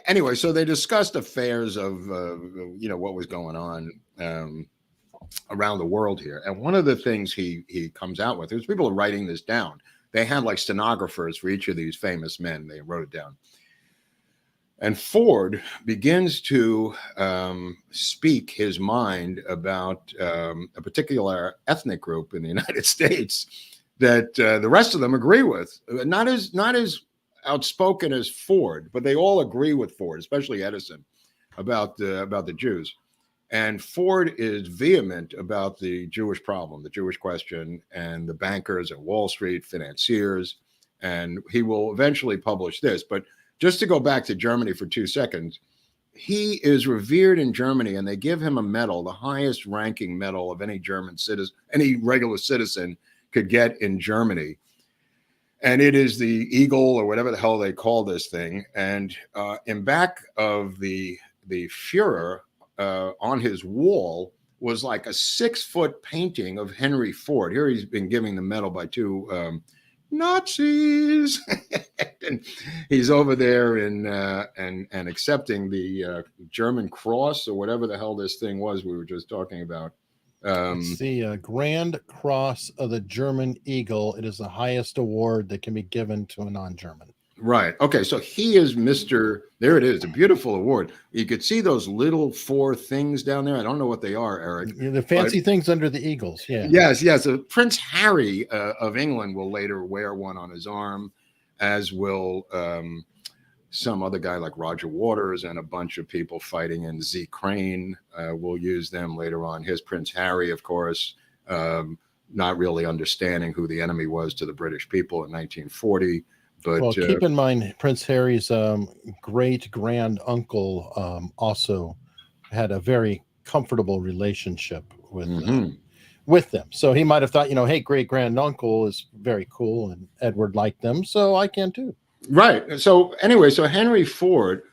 anyway, so they discussed affairs of, what was going on around the world here. And one of the things he comes out with, there's people are writing this down. They had like stenographers for each of these famous men. They wrote it down. And Ford begins to speak his mind about a particular ethnic group in the United States that the rest of them agree with. Not as outspoken as Ford, but they all agree with Ford, especially Edison, about the Jews. And Ford is vehement about the Jewish problem, the Jewish question, and the bankers at Wall Street, financiers. And he will eventually publish this. But just to go back to Germany for 2 seconds, he is revered in Germany, and they give him a medal, the highest ranking medal of any German citizen, any regular citizen could get in Germany. And it is the Eagle, or whatever the hell they call this thing. And in back of the Fuhrer, on his wall was like a 6-foot painting of Henry Ford. Here he's been giving the medal by 2 Nazis. And he's over there and accepting the German cross, or whatever the hell this thing was we were just talking about. It's the Grand Cross of the German Eagle. It is the highest award that can be given to a non-German. Right. Okay. So he is Mr. There it is. A beautiful award. You could see those little 4 things down there. I don't know what they are, Eric. The fancy things under the eagles. Yeah. Yes. Prince Harry of England will later wear one on his arm, as will some other guy like Roger Waters, and a bunch of people fighting in Z Crane will use them later on. His Prince Harry, of course, not really understanding who the enemy was to the British people in 1940. But well, keep in mind, Prince Harry's great grand uncle also had a very comfortable relationship with with them. So he might have thought, hey, great granduncle is very cool, and Edward liked them, so I can too. Right. So anyway, so Henry Ford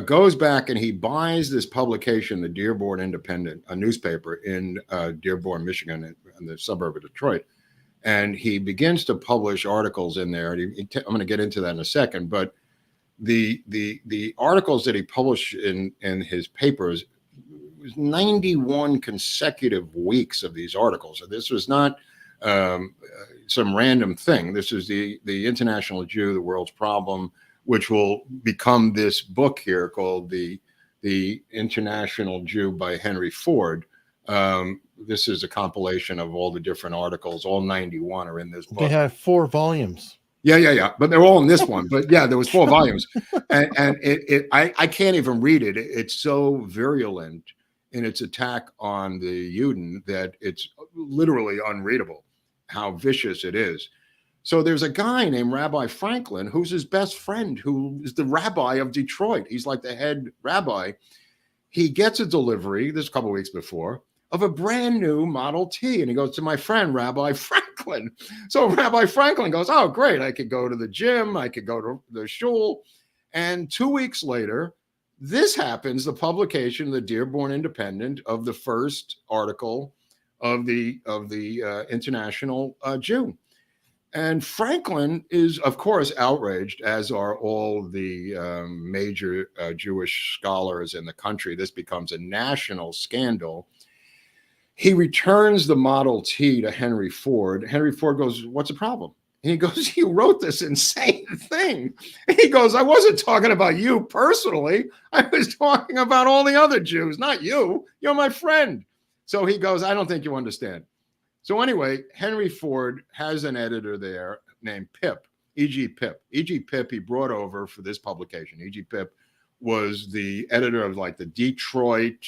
goes back and he buys this publication, the Dearborn Independent, a newspaper in Dearborn, Michigan, in the suburb of Detroit. And he begins to publish articles in there. And I'm going to get into that in a second. But the articles that he published in his papers was 91 consecutive weeks of these articles. So this was not some random thing. This is the International Jew, the World's Problem, which will become this book here called the International Jew by Henry Ford. This is a compilation of all the different articles. All 91 are in this book. They had 4 volumes. Yeah. But they're all in this one. But yeah, there was 4 volumes, and I can't even read it. It's so virulent in its attack on the Juden that it's literally unreadable how vicious it is. So there's a guy named Rabbi Franklin who's his best friend, who is the rabbi of Detroit. He's like the head rabbi. He gets a delivery this a couple of weeks before of a brand new Model T. And he goes to my friend, Rabbi Franklin. So Rabbi Franklin goes, oh, great. I could go to the gym. I could go to the shul. And 2 weeks later, this happens, the publication of the Dearborn Independent of the first article of the International Jew. And Franklin is, of course, outraged, as are all the major Jewish scholars in the country. This becomes a national scandal. He returns the Model T to Henry Ford. Henry Ford goes, what's the problem? And he goes, you wrote this insane thing. And he goes, I wasn't talking about you personally. I was talking about all the other Jews, not you. You're my friend. So he goes, I don't think you understand. So anyway, Henry Ford has an editor there named Pip, E.G. Pip. E.G. Pip he brought over for this publication. E.G. Pip was the editor of like the Detroit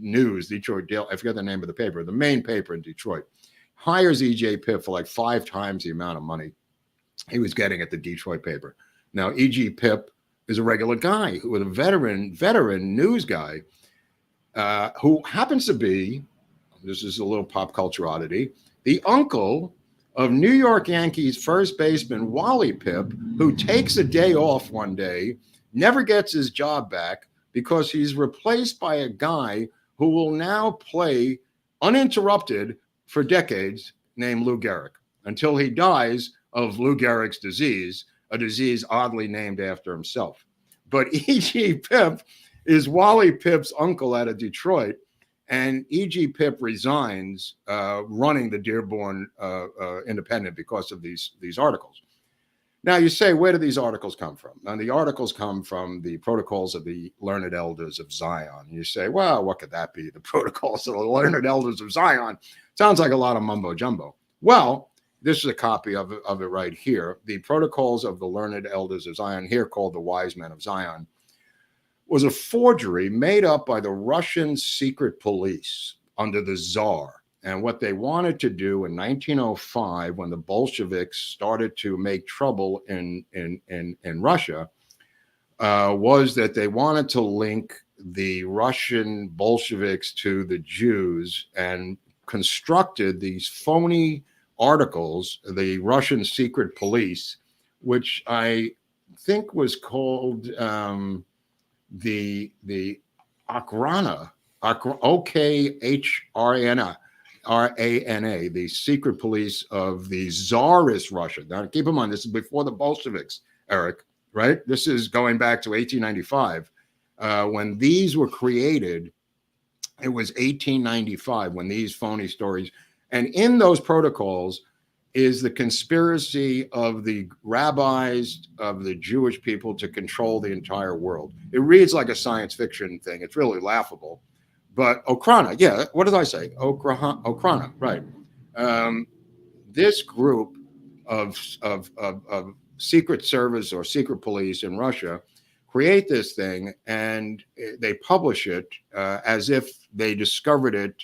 News, Detroit Daily, I forget the name of the paper, the main paper in Detroit. Hires E.J. Pip for like 5 times the amount of money he was getting at the Detroit paper. Now, E.G. Pip is a regular guy, with a veteran news guy who happens to be, this is a little pop culture oddity, the uncle of New York Yankees first baseman Wally Pip, who takes a day off one day, never gets his job back because he's replaced by a guy who will now play uninterrupted for decades, named Lou Gehrig, until he dies of Lou Gehrig's disease, a disease oddly named after himself. But E.G. Pip is Wally Pip's uncle out of Detroit, and E.G. Pip resigns running the Dearborn Independent because of these articles. Now you say, where do these articles come from? Now the articles come from the Protocols of the Learned Elders of Zion. You say, well, what could that be? The Protocols of the Learned Elders of Zion. Sounds like a lot of mumbo jumbo. Well, this is a copy of it right here. The Protocols of the Learned Elders of Zion, here called the Wise Men of Zion, was a forgery made up by the Russian secret police under the Tsar. And what they wanted to do in 1905, when the Bolsheviks started to make trouble in Russia, was that they wanted to link the Russian Bolsheviks to the Jews and constructed these phony articles, the Russian secret police, which I think was called the Okhrana, O-K-H-R-A-N-A, the secret police of the Tsarist Russia. Now, keep in mind, this is before the Bolsheviks, Eric, right? This is going back to 1895. When these were created, it was 1895 when these phony stories, and in those protocols is the conspiracy of the rabbis of the Jewish people to control the entire world. It reads like a science fiction thing. It's really laughable. But Okhrana, yeah, what did I say? Okhrana, right. This group of secret service or secret police in Russia create this thing, and they publish it as if they discovered it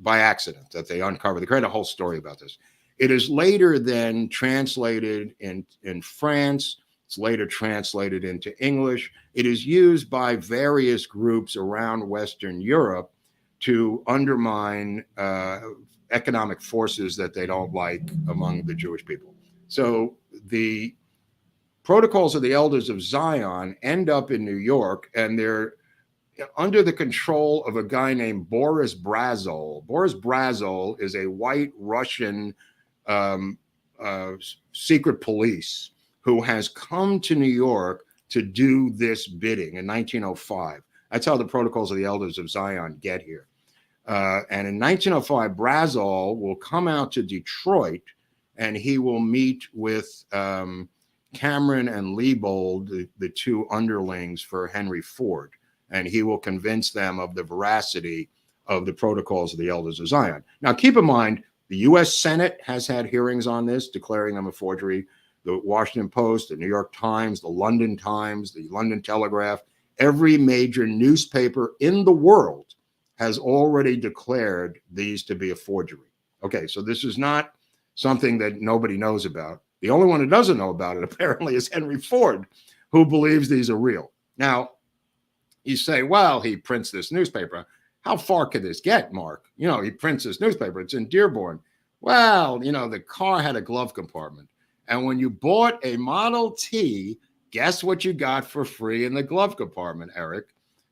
by accident, that they uncovered. They create a whole story about this. It is later then translated in France. It's later translated into English. It is used by various groups around Western Europe to undermine economic forces that they don't like among the Jewish people. So the Protocols of the Elders of Zion end up in New York, and they're under the control of a guy named Boris Brazol. Boris Brazol is a white Russian um, secret police who has come to New York to do this bidding in 1905. That's how the Protocols of the Elders of Zion get here. And in 1905, Brazol will come out to Detroit, and he will meet with Cameron and Leibold, the two underlings for Henry Ford, and he will convince them of the veracity of the Protocols of the Elders of Zion. Now, keep in mind, the U.S. Senate has had hearings on this, declaring them a forgery. The Washington Post, the New York Times, the London Times, the London Telegraph, every major newspaper in the world has already declared these to be a forgery. Okay, so this is not something that nobody knows about. The only one who doesn't know about it, apparently, is Henry Ford, who believes these are real. Now, you say, well, he prints this newspaper. How far could this get, Mark? You know, he prints this newspaper. It's in Dearborn. Well, you know, the car had a glove compartment. And when you bought a Model T, guess what you got for free in the glove compartment, Eric?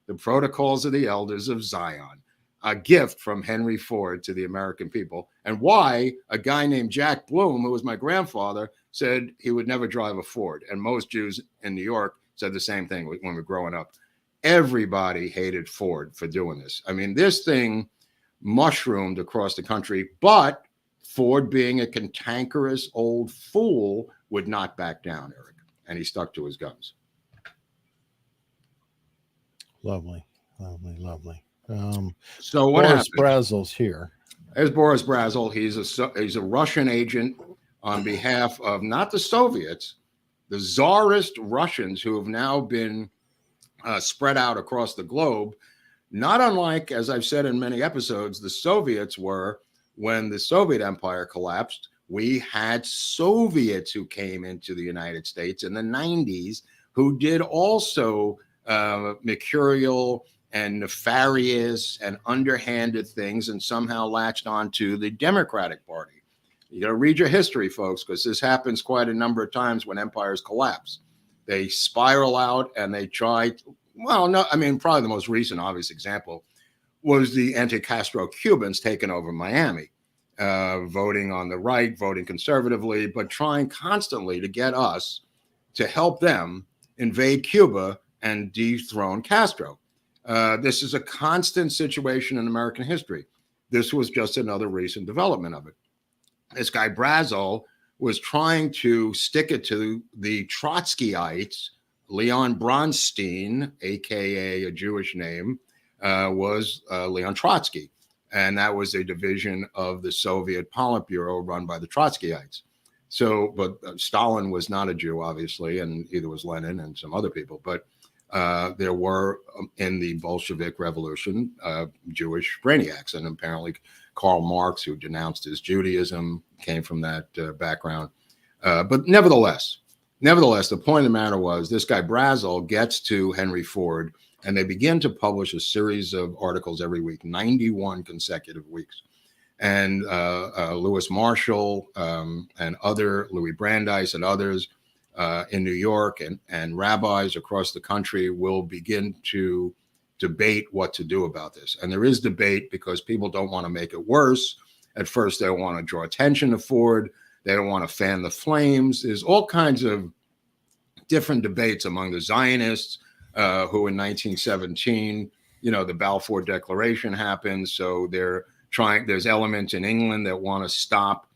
The Protocols of the Elders of Zion, a gift from Henry Ford to the American people. And why a guy named Jack Bloom, who was my grandfather, said he would never drive a Ford. And most Jews in New York said the same thing when we were growing up. Everybody hated Ford for doing this. I mean, this thing mushroomed across the country, but Ford, being a cantankerous old fool, would not back down, Eric, and he stuck to his guns. Lovely, lovely, lovely. So what Boris happened? Brazil's here. There's Boris Brazil. He's a Russian agent on behalf of not the Soviets, the Tsarist Russians, who have now been spread out across the globe, not unlike, as I've said in many episodes, the Soviets were when the Soviet Empire collapsed. We had Soviets who came into the United States in the 90s who did also mercurial and nefarious and underhanded things and somehow latched onto the Democratic Party. You got to read your history, folks, because this happens quite a number of times when empires collapse. They spiral out and they try, probably the most recent obvious example was the anti-Castro Cubans taking over Miami, voting on the right, voting conservatively, but trying constantly to get us to help them invade Cuba and dethrone Castro. This is a constant situation in American history. This was just another recent development of it. This guy Brazil was trying to stick it to the Trotskyites. Leon Bronstein, aka a Jewish name, was Leon Trotsky. And that was a division of the Soviet Politburo run by the Trotskyites. So, but Stalin was not a Jew, obviously, and either was Lenin and some other people. But there were in the Bolshevik Revolution Jewish brainiacs, and apparently Karl Marx, who denounced his Judaism, came from that background. But nevertheless, the point of the matter was this guy Brazil gets to Henry Ford, and they begin to publish a series of articles every week, 91 consecutive weeks. And Lewis Marshall and Louis Brandeis and others in New York and rabbis across the country will begin to debate what to do about this. And there is debate because people don't want to make it worse. At first, they want to draw attention to Ford. They don't want to fan the flames. There's all kinds of different debates among the Zionists who in 1917, the Balfour Declaration happened. So there's elements in England that want to stop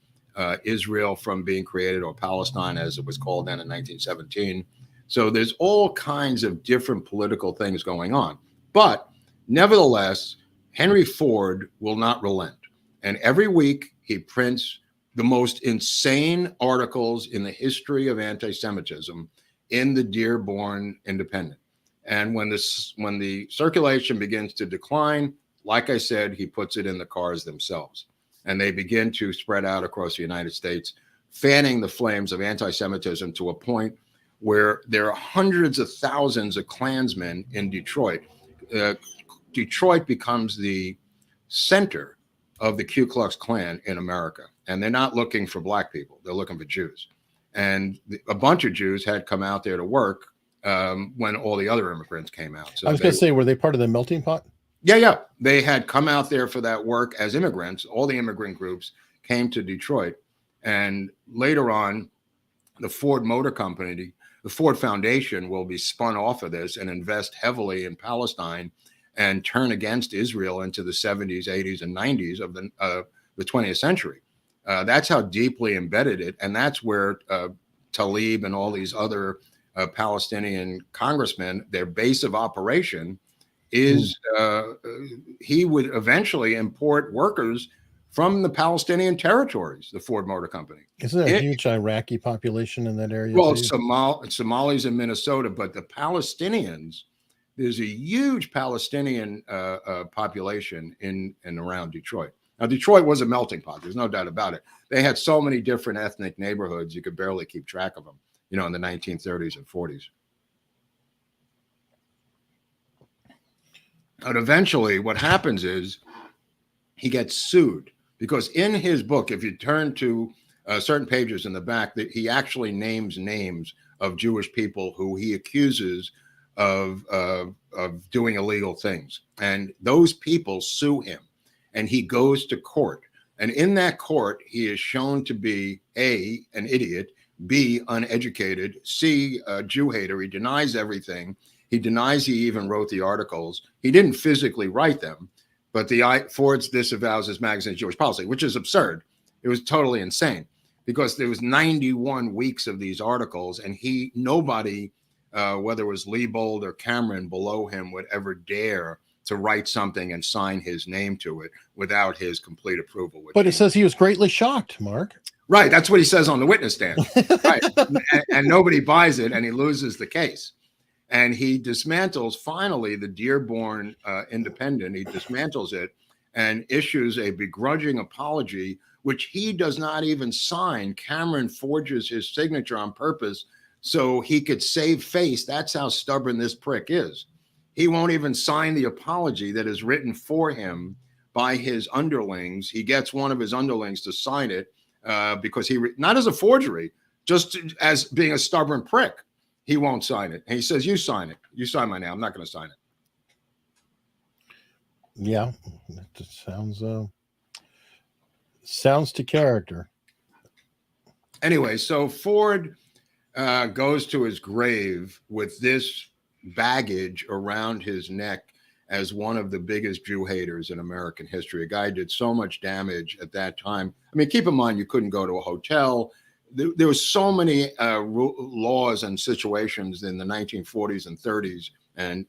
Israel from being created, or Palestine as it was called then in 1917. So there's all kinds of different political things going on. But nevertheless, Henry Ford will not relent. And every week he prints the most insane articles in the history of anti-Semitism in the Dearborn Independent. And when the circulation begins to decline, like I said, he puts it in the cars themselves. And they begin to spread out across the United States, fanning the flames of anti-Semitism to a point where there are hundreds of thousands of Klansmen in Detroit. Detroit becomes the center of the Ku Klux Klan in America. And they're not looking for black people. They're looking for Jews. And a bunch of Jews had come out there to work when all the other immigrants came out. So I was going to say, were they part of the melting pot? Yeah. They had come out there for that work as immigrants. All the immigrant groups came to Detroit. And later on, the Ford Motor Company, the Ford Foundation will be spun off of this and invest heavily in Palestine and turn against Israel into the 70s, 80s, and 90s of the 20th century. That's how deeply embedded it. And that's where Tlaib and all these other Palestinian congressmen, their base of operation is he would eventually import workers from the Palestinian territories, the Ford Motor Company. Isn't there a huge Iraqi population in that area? Well, Somalis in Minnesota, but the Palestinians, there's a huge Palestinian population in and around Detroit. Now, Detroit was a melting pot. There's no doubt about it. They had so many different ethnic neighborhoods, you could barely keep track of them, in the 1930s and 40s. But eventually what happens is he gets sued because in his book, if you turn to certain pages in the back, that he actually names names of Jewish people who he accuses of doing illegal things. And those people sue him and he goes to court. And in that court, he is shown to be A, an idiot, B, uneducated, C, a Jew hater. He denies everything. He denies he even wrote the articles. He didn't physically write them, but Ford's disavows his magazine's Jewish policy, which is absurd. It was totally insane because there was 91 weeks of these articles, and nobody, whether it was Leibold or Cameron below him, would ever dare to write something and sign his name to it without his complete approval. But it says he was greatly shocked, Mark. Right. That's what he says on the witness stand. Right. And nobody buys it, and he loses the case. And he dismantles, finally, the Dearborn Independent. He dismantles it and issues a begrudging apology, which he does not even sign. Cameron forges his signature on purpose so he could save face. That's how stubborn this prick is. He won't even sign the apology that is written for him by his underlings. He gets one of his underlings to sign it because not as a forgery, just as being a stubborn prick. He won't sign it. And he says, you sign it. You sign my name. I'm not going to sign it. Yeah, that sounds to character. Anyway, so Ford goes to his grave with this baggage around his neck as one of the biggest Jew haters in American history. A guy did so much damage at that time. I mean, keep in mind, you couldn't go to a hotel. There was so many laws and situations in the 1940s and 30s, and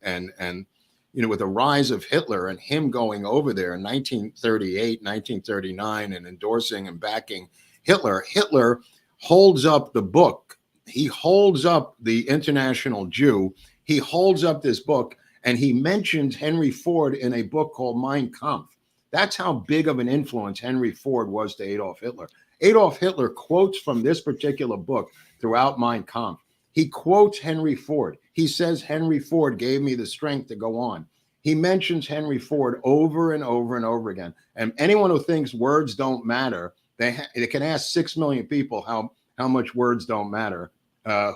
with the rise of Hitler and him going over there in 1938, 1939, and endorsing and backing Hitler. Hitler holds up the book. He holds up the International Jew. He holds up this book, and he mentions Henry Ford in a book called Mein Kampf. That's how big of an influence Henry Ford was to Adolf Hitler. Adolf Hitler quotes from this particular book throughout Mein Kampf. He quotes Henry Ford. He says, Henry Ford gave me the strength to go on. He mentions Henry Ford over and over and over again. And anyone who thinks words don't matter, they can ask 6 million people how much words don't matter,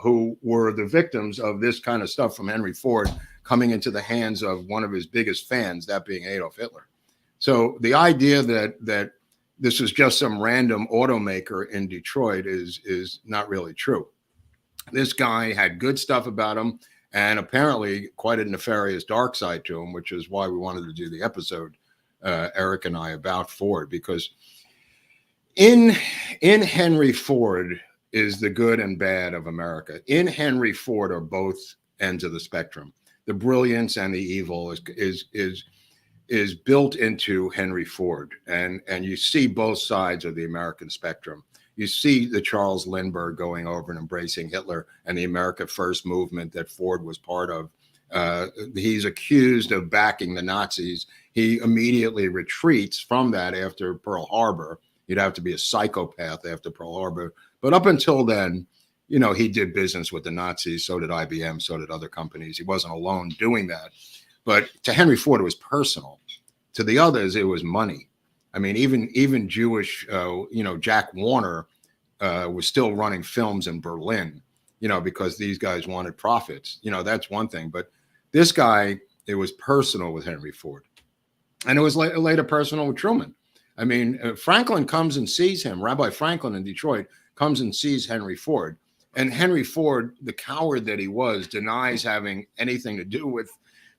who were the victims of this kind of stuff from Henry Ford coming into the hands of one of his biggest fans, that being Adolf Hitler. So the idea that this is just some random automaker in Detroit is not really true. This guy had good stuff about him and apparently quite a nefarious dark side to him, which is why we wanted to do the episode, Eric and I, about Ford, because in Henry Ford is the good and bad of America. In Henry Ford are both ends of the spectrum. The brilliance and the evil is built into Henry Ford, and you see both sides of the American spectrum. You see the Charles Lindbergh going over and embracing Hitler and the America First movement that Ford was part of. He's accused of backing the Nazis. He immediately retreats from that after Pearl Harbor. You'd have to be a psychopath after Pearl Harbor. But up until then, he did business with the Nazis. So did IBM. So did other companies. He wasn't alone doing that. But to Henry Ford, it was personal. To the others, it was money. I mean, even Jewish, Jack Warner was still running films in Berlin, because these guys wanted profits. That's one thing. But this guy, it was personal with Henry Ford. And it was later personal with Truman. I mean, Franklin comes and sees him. Rabbi Franklin in Detroit comes and sees Henry Ford. And Henry Ford, the coward that he was, denies having anything to do with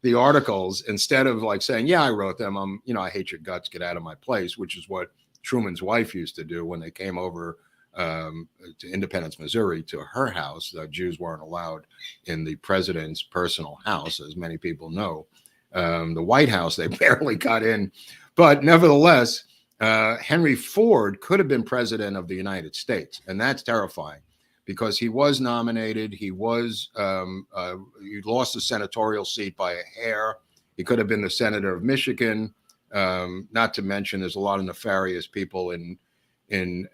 the articles, instead of like saying, yeah, I wrote them. I hate your guts, get out of my place, which is what Truman's wife used to do when they came over to Independence, Missouri, to her house. Jews weren't allowed in the president's personal house, as many people know. The White House, they barely got in. But nevertheless, Henry Ford could have been president of the United States. And that's terrifying, because he was nominated. He was, he lost the senatorial seat by a hair. He could have been the senator of Michigan. Not to mention, there's a lot of nefarious people in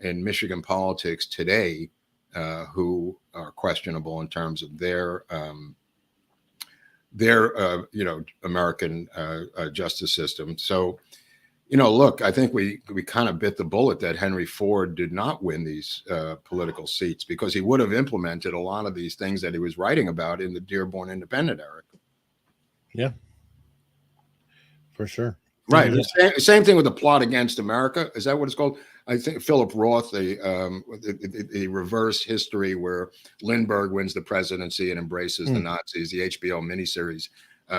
Michigan politics today who are questionable in terms of their American justice system. So, look, I think we kind of bit the bullet that Henry Ford did not win these political seats, because he would have implemented a lot of these things that he was writing about in the Dearborn Independent, Eric. Yeah, for sure. Right. Yeah. Same thing with the Plot Against America. Is that what it's called? I think Philip Roth, the reverse history where Lindbergh wins the presidency and embraces the Nazis, the HBO miniseries,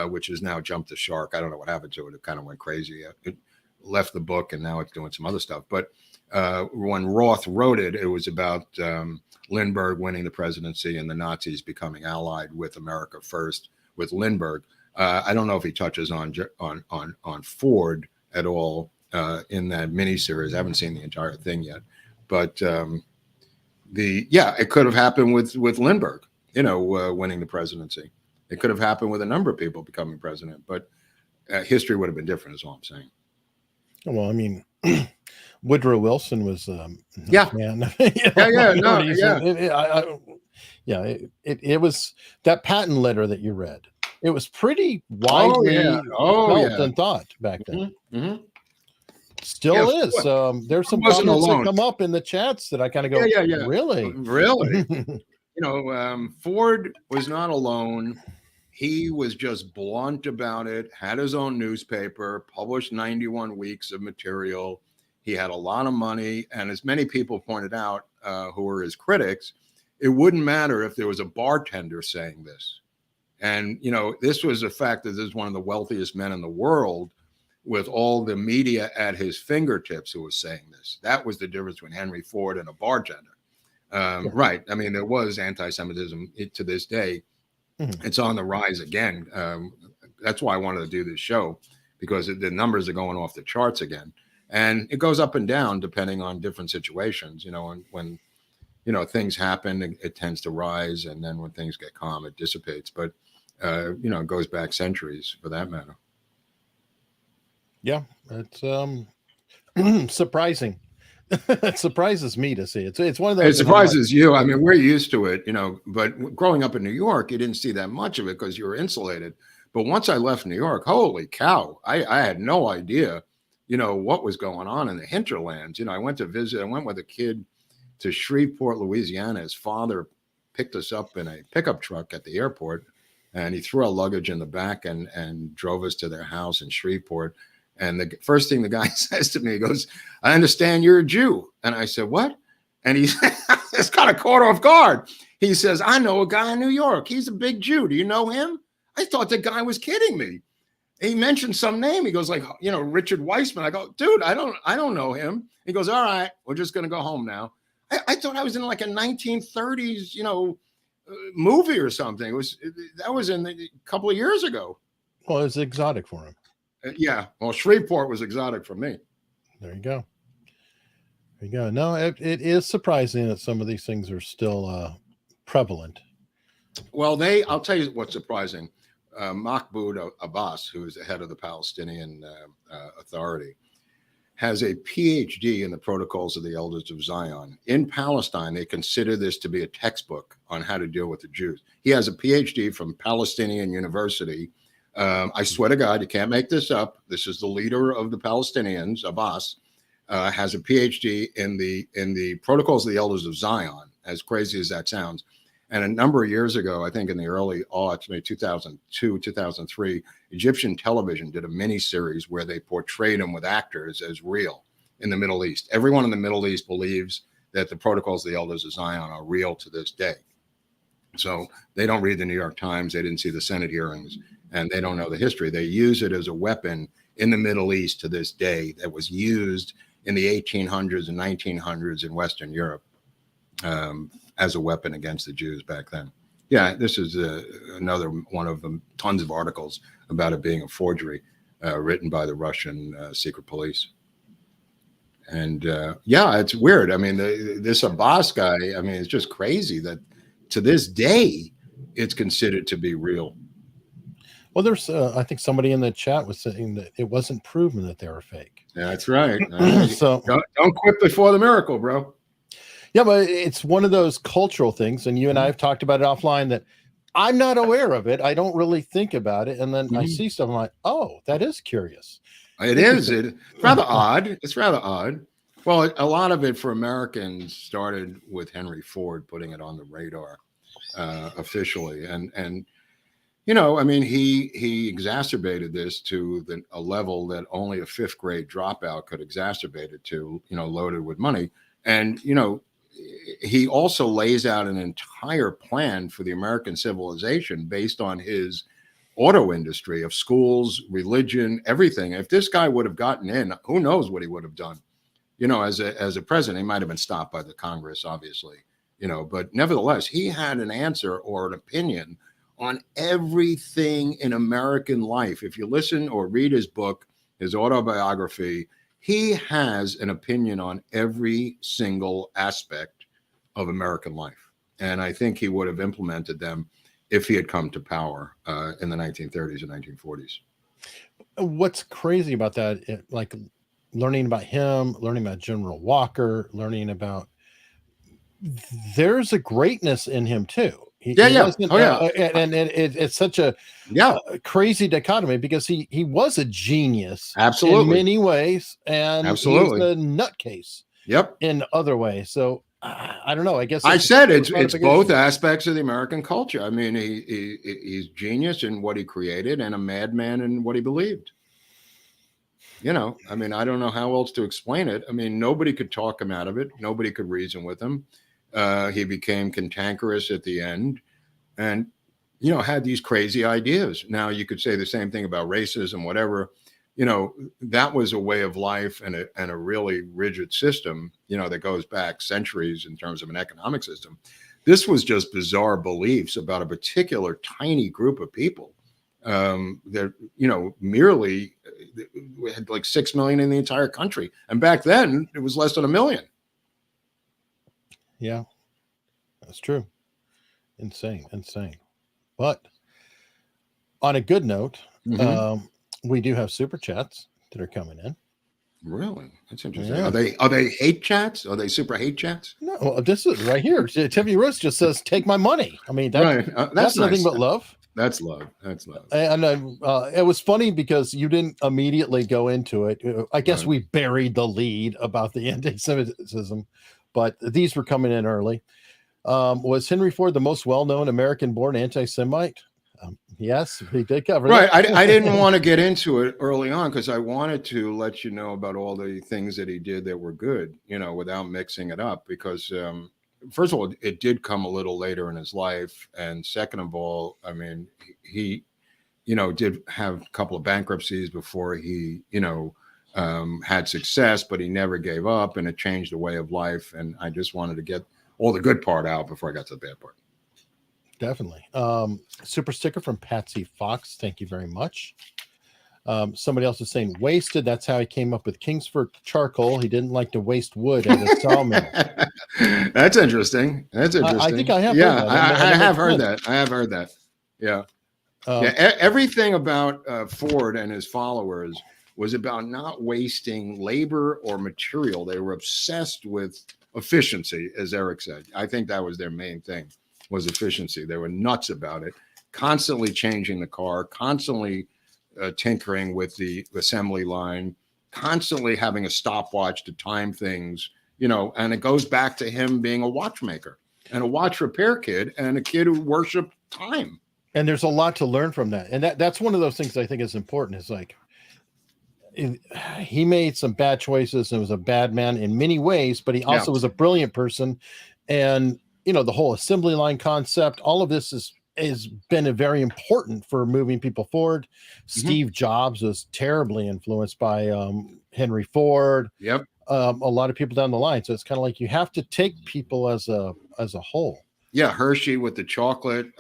which has now jumped the shark. I don't know what happened to it. It kind of went crazy. It left the book, and now it's doing some other stuff. But when Roth wrote it, it was about Lindbergh winning the presidency and the Nazis becoming allied with America first with Lindbergh. I don't know if he touches on Ford at all in that miniseries. I haven't seen the entire thing yet, but it could have happened with Lindbergh, winning the presidency. It could have happened with a number of people becoming president, but history would have been different, is all I'm saying. Well, I mean, Woodrow Wilson was man. It was that patent letter that you read. It was pretty widely felt and thought back then. Mm-hmm. Still is. There's some comments that come up in the chats that I kind of go, really? Ford was not alone. He was just blunt about it, had his own newspaper, published 91 weeks of material. He had a lot of money. And as many people pointed out, who were his critics, it wouldn't matter if there was a bartender saying this. And, this was a fact that this is one of the wealthiest men in the world, with all the media at his fingertips, who was saying this. That was the difference between Henry Ford and a bartender. Right. I mean, there was anti-Semitism to this day. Mm-hmm. It's on the rise again. That's why I wanted to do this show, because the numbers are going off the charts again. And it goes up and down depending on different situations. And when things happen, it tends to rise. And then when things get calm, it dissipates. But, it goes back centuries for that matter. Yeah, it's surprising. It surprises me to see it. It's one of those. It surprises you. I mean, we're used to it, but growing up in New York, you didn't see that much of it because you were insulated. But once I left New York, holy cow, I had no idea, what was going on in the hinterlands. I went to visit. I went with a kid to Shreveport, Louisiana. His father picked us up in a pickup truck at the airport, and he threw our luggage in the back and drove us to their house in Shreveport. And the first thing the guy says to me, he goes, "I understand you're a Jew." And I said, "What?" And he it's kind of caught off guard. He says, "I know a guy in New York. He's a big Jew. Do you know him?" I thought the guy was kidding me. He mentioned some name. He goes like, Richard Weissman. I go, "Dude, I don't know him." He goes, "All right, we're just going to go home now." I thought I was in like a 1930s, movie or something. That was in a couple of years ago. Well, it was exotic for him. Yeah. Well, Shreveport was exotic for me. There you go. There you go. No, it is surprising that some of these things are still prevalent. Well, I'll tell you what's surprising. Mahmoud Abbas, who is the head of the Palestinian Authority, has a PhD in the Protocols of the Elders of Zion. In Palestine, they consider this to be a textbook on how to deal with the Jews. He has a PhD from Palestinian University. I swear to God, you can't make this up. This is the leader of the Palestinians, Abbas, has a PhD in the Protocols of the Elders of Zion, as crazy as that sounds. And a number of years ago, I think in the early aughts, maybe 2002, 2003, Egyptian television did a mini series where they portrayed him with actors as real in the Middle East. Everyone in the Middle East believes that the Protocols of the Elders of Zion are real to this day. So they don't read the New York Times, they didn't see the Senate hearings, and they don't know the history. They use it as a weapon in the Middle East to this day that was used in the 1800s and 1900s in Western Europe as a weapon against the Jews back then. Yeah, this is another one of them, tons of articles about it being a forgery written by the Russian secret police. And yeah, it's weird. I mean, this Abbas guy, I mean, it's just crazy that to this day, it's considered to be real. Well, there's, I think somebody in the chat was saying that it wasn't proven that they were fake. That's right. So don't quit before the miracle, bro. Yeah, but it's one of those cultural things, and you and I have talked about it offline, that I'm not aware of it. I don't really think about it, and then I see stuff, I'm like, oh, that is curious. It is. It's rather odd. It's rather odd. Well, a lot of it for Americans started with Henry Ford putting it on the radar officially, and you know, I mean, he exacerbated this to a level that only a fifth grade dropout could exacerbate it to. You know, loaded with money, and you know, he also lays out an entire plan for the American civilization based on his auto industry of schools, religion, everything. If this guy would have gotten in, who knows what he would have done? You know, as a president, he might have been stopped by the Congress, obviously, you know, but nevertheless, he had an answer or an opinion on everything in American life. If you listen or read his book, his autobiography, he has an opinion on every single aspect of American life. And I think he would have implemented them if he had come to power in the 1930s and 1940s. What's crazy about that, like learning about him, learning about General Walker, learning about, there's a greatness in him too. Wasn't, and it's such a crazy dichotomy, because he was a genius, absolutely, in many ways, and absolutely, he's a nutcase, in other ways. So I don't know. I guess I said it's both aspects of the American culture. I mean, he's genius in what he created and a madman in what he believed. You know, I mean, I don't know how else to explain it. I mean, nobody could talk him out of it. Nobody could reason with him. He became cantankerous at the end and, you know, had these crazy ideas. Now, you could say the same thing about racism, whatever. You know, that was a way of life and a really rigid system, you know, that goes back centuries in terms of an economic system. This was just bizarre beliefs about a particular tiny group of people that, you know, merely had like 6 million in the entire country. And back then it was less than 1 million. Yeah, that's true. Insane. But on a good note, we do have super chats that are coming in. Really? That's interesting. Yeah. Are they hate chats? Are they super hate chats? No, this is right here. Timmy Rose just says, "Take my money." I mean, that's nice. Nothing but love. That's love. That's love. And it was funny because you didn't immediately go into it. I guess we buried the lead about the anti-Semitism, but these were coming in early. Was Henry Ford the most well-known American-born anti-Semite? Yes, he did cover that. Right. I didn't want to get into it early on because I wanted to let you know about all the things that he did that were good, you know, without mixing it up. Because first of all, it did come a little later in his life, and second of all, I mean, he, you know, did have a couple of bankruptcies before he, you know, had success, but he never gave up, and it changed the way of life. And I just wanted to get all the good part out before I got to the bad part. Definitely. Super sticker from Patsy Fox. Thank you very much. Somebody else is saying wasted. That's how he came up with Kingsford charcoal. He didn't like to waste wood at a sawmill. That's interesting. That's interesting. I think I have. Yeah, I have heard that. I have heard that. Yeah. Everything about Ford and his followers was about not wasting labor or material. They were obsessed with efficiency, as Eric said. I think that was their main thing, was efficiency. They were nuts about it. constantly changing the car, constantly tinkering with the assembly line, constantly having a stopwatch to time things, and it goes back to him being a watchmaker and a watch repair kid and a kid who worshiped time. And there's a lot to learn from that. And that's one of those things I think is important. Is like, he made some bad choices and was a bad man in many ways, but he also was a brilliant person. And, the whole assembly line concept, all of this has been very important for moving people forward. Steve Jobs was terribly influenced by Henry Ford. Yep. A lot of people down the line. So it's kind of like you have to take people as a whole. Yeah, Hershey with the chocolate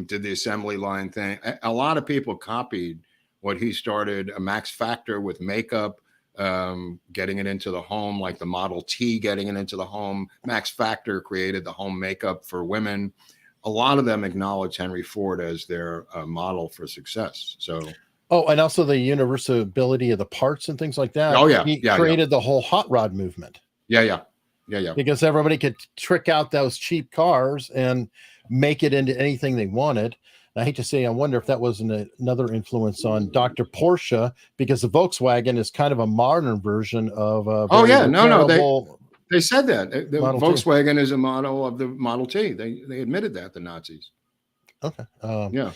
did the assembly line thing. A lot of people copied what he started. A Max Factor with makeup, getting it into the home, like the Model T, getting it into the home. Max Factor created the home makeup for women. A lot of them acknowledge Henry Ford as their model for success. So. Oh, and also the universality of the parts and things like that. Oh, yeah. He created the whole hot rod movement. Yeah. Because everybody could trick out those cheap cars and make it into anything they wanted. I hate to say, I wonder if that was another influence on Dr. Porsche, because the Volkswagen is kind of a modern version of. They said that the Volkswagen is a model of the Model T. They admitted that, the Nazis. Okay. Yeah.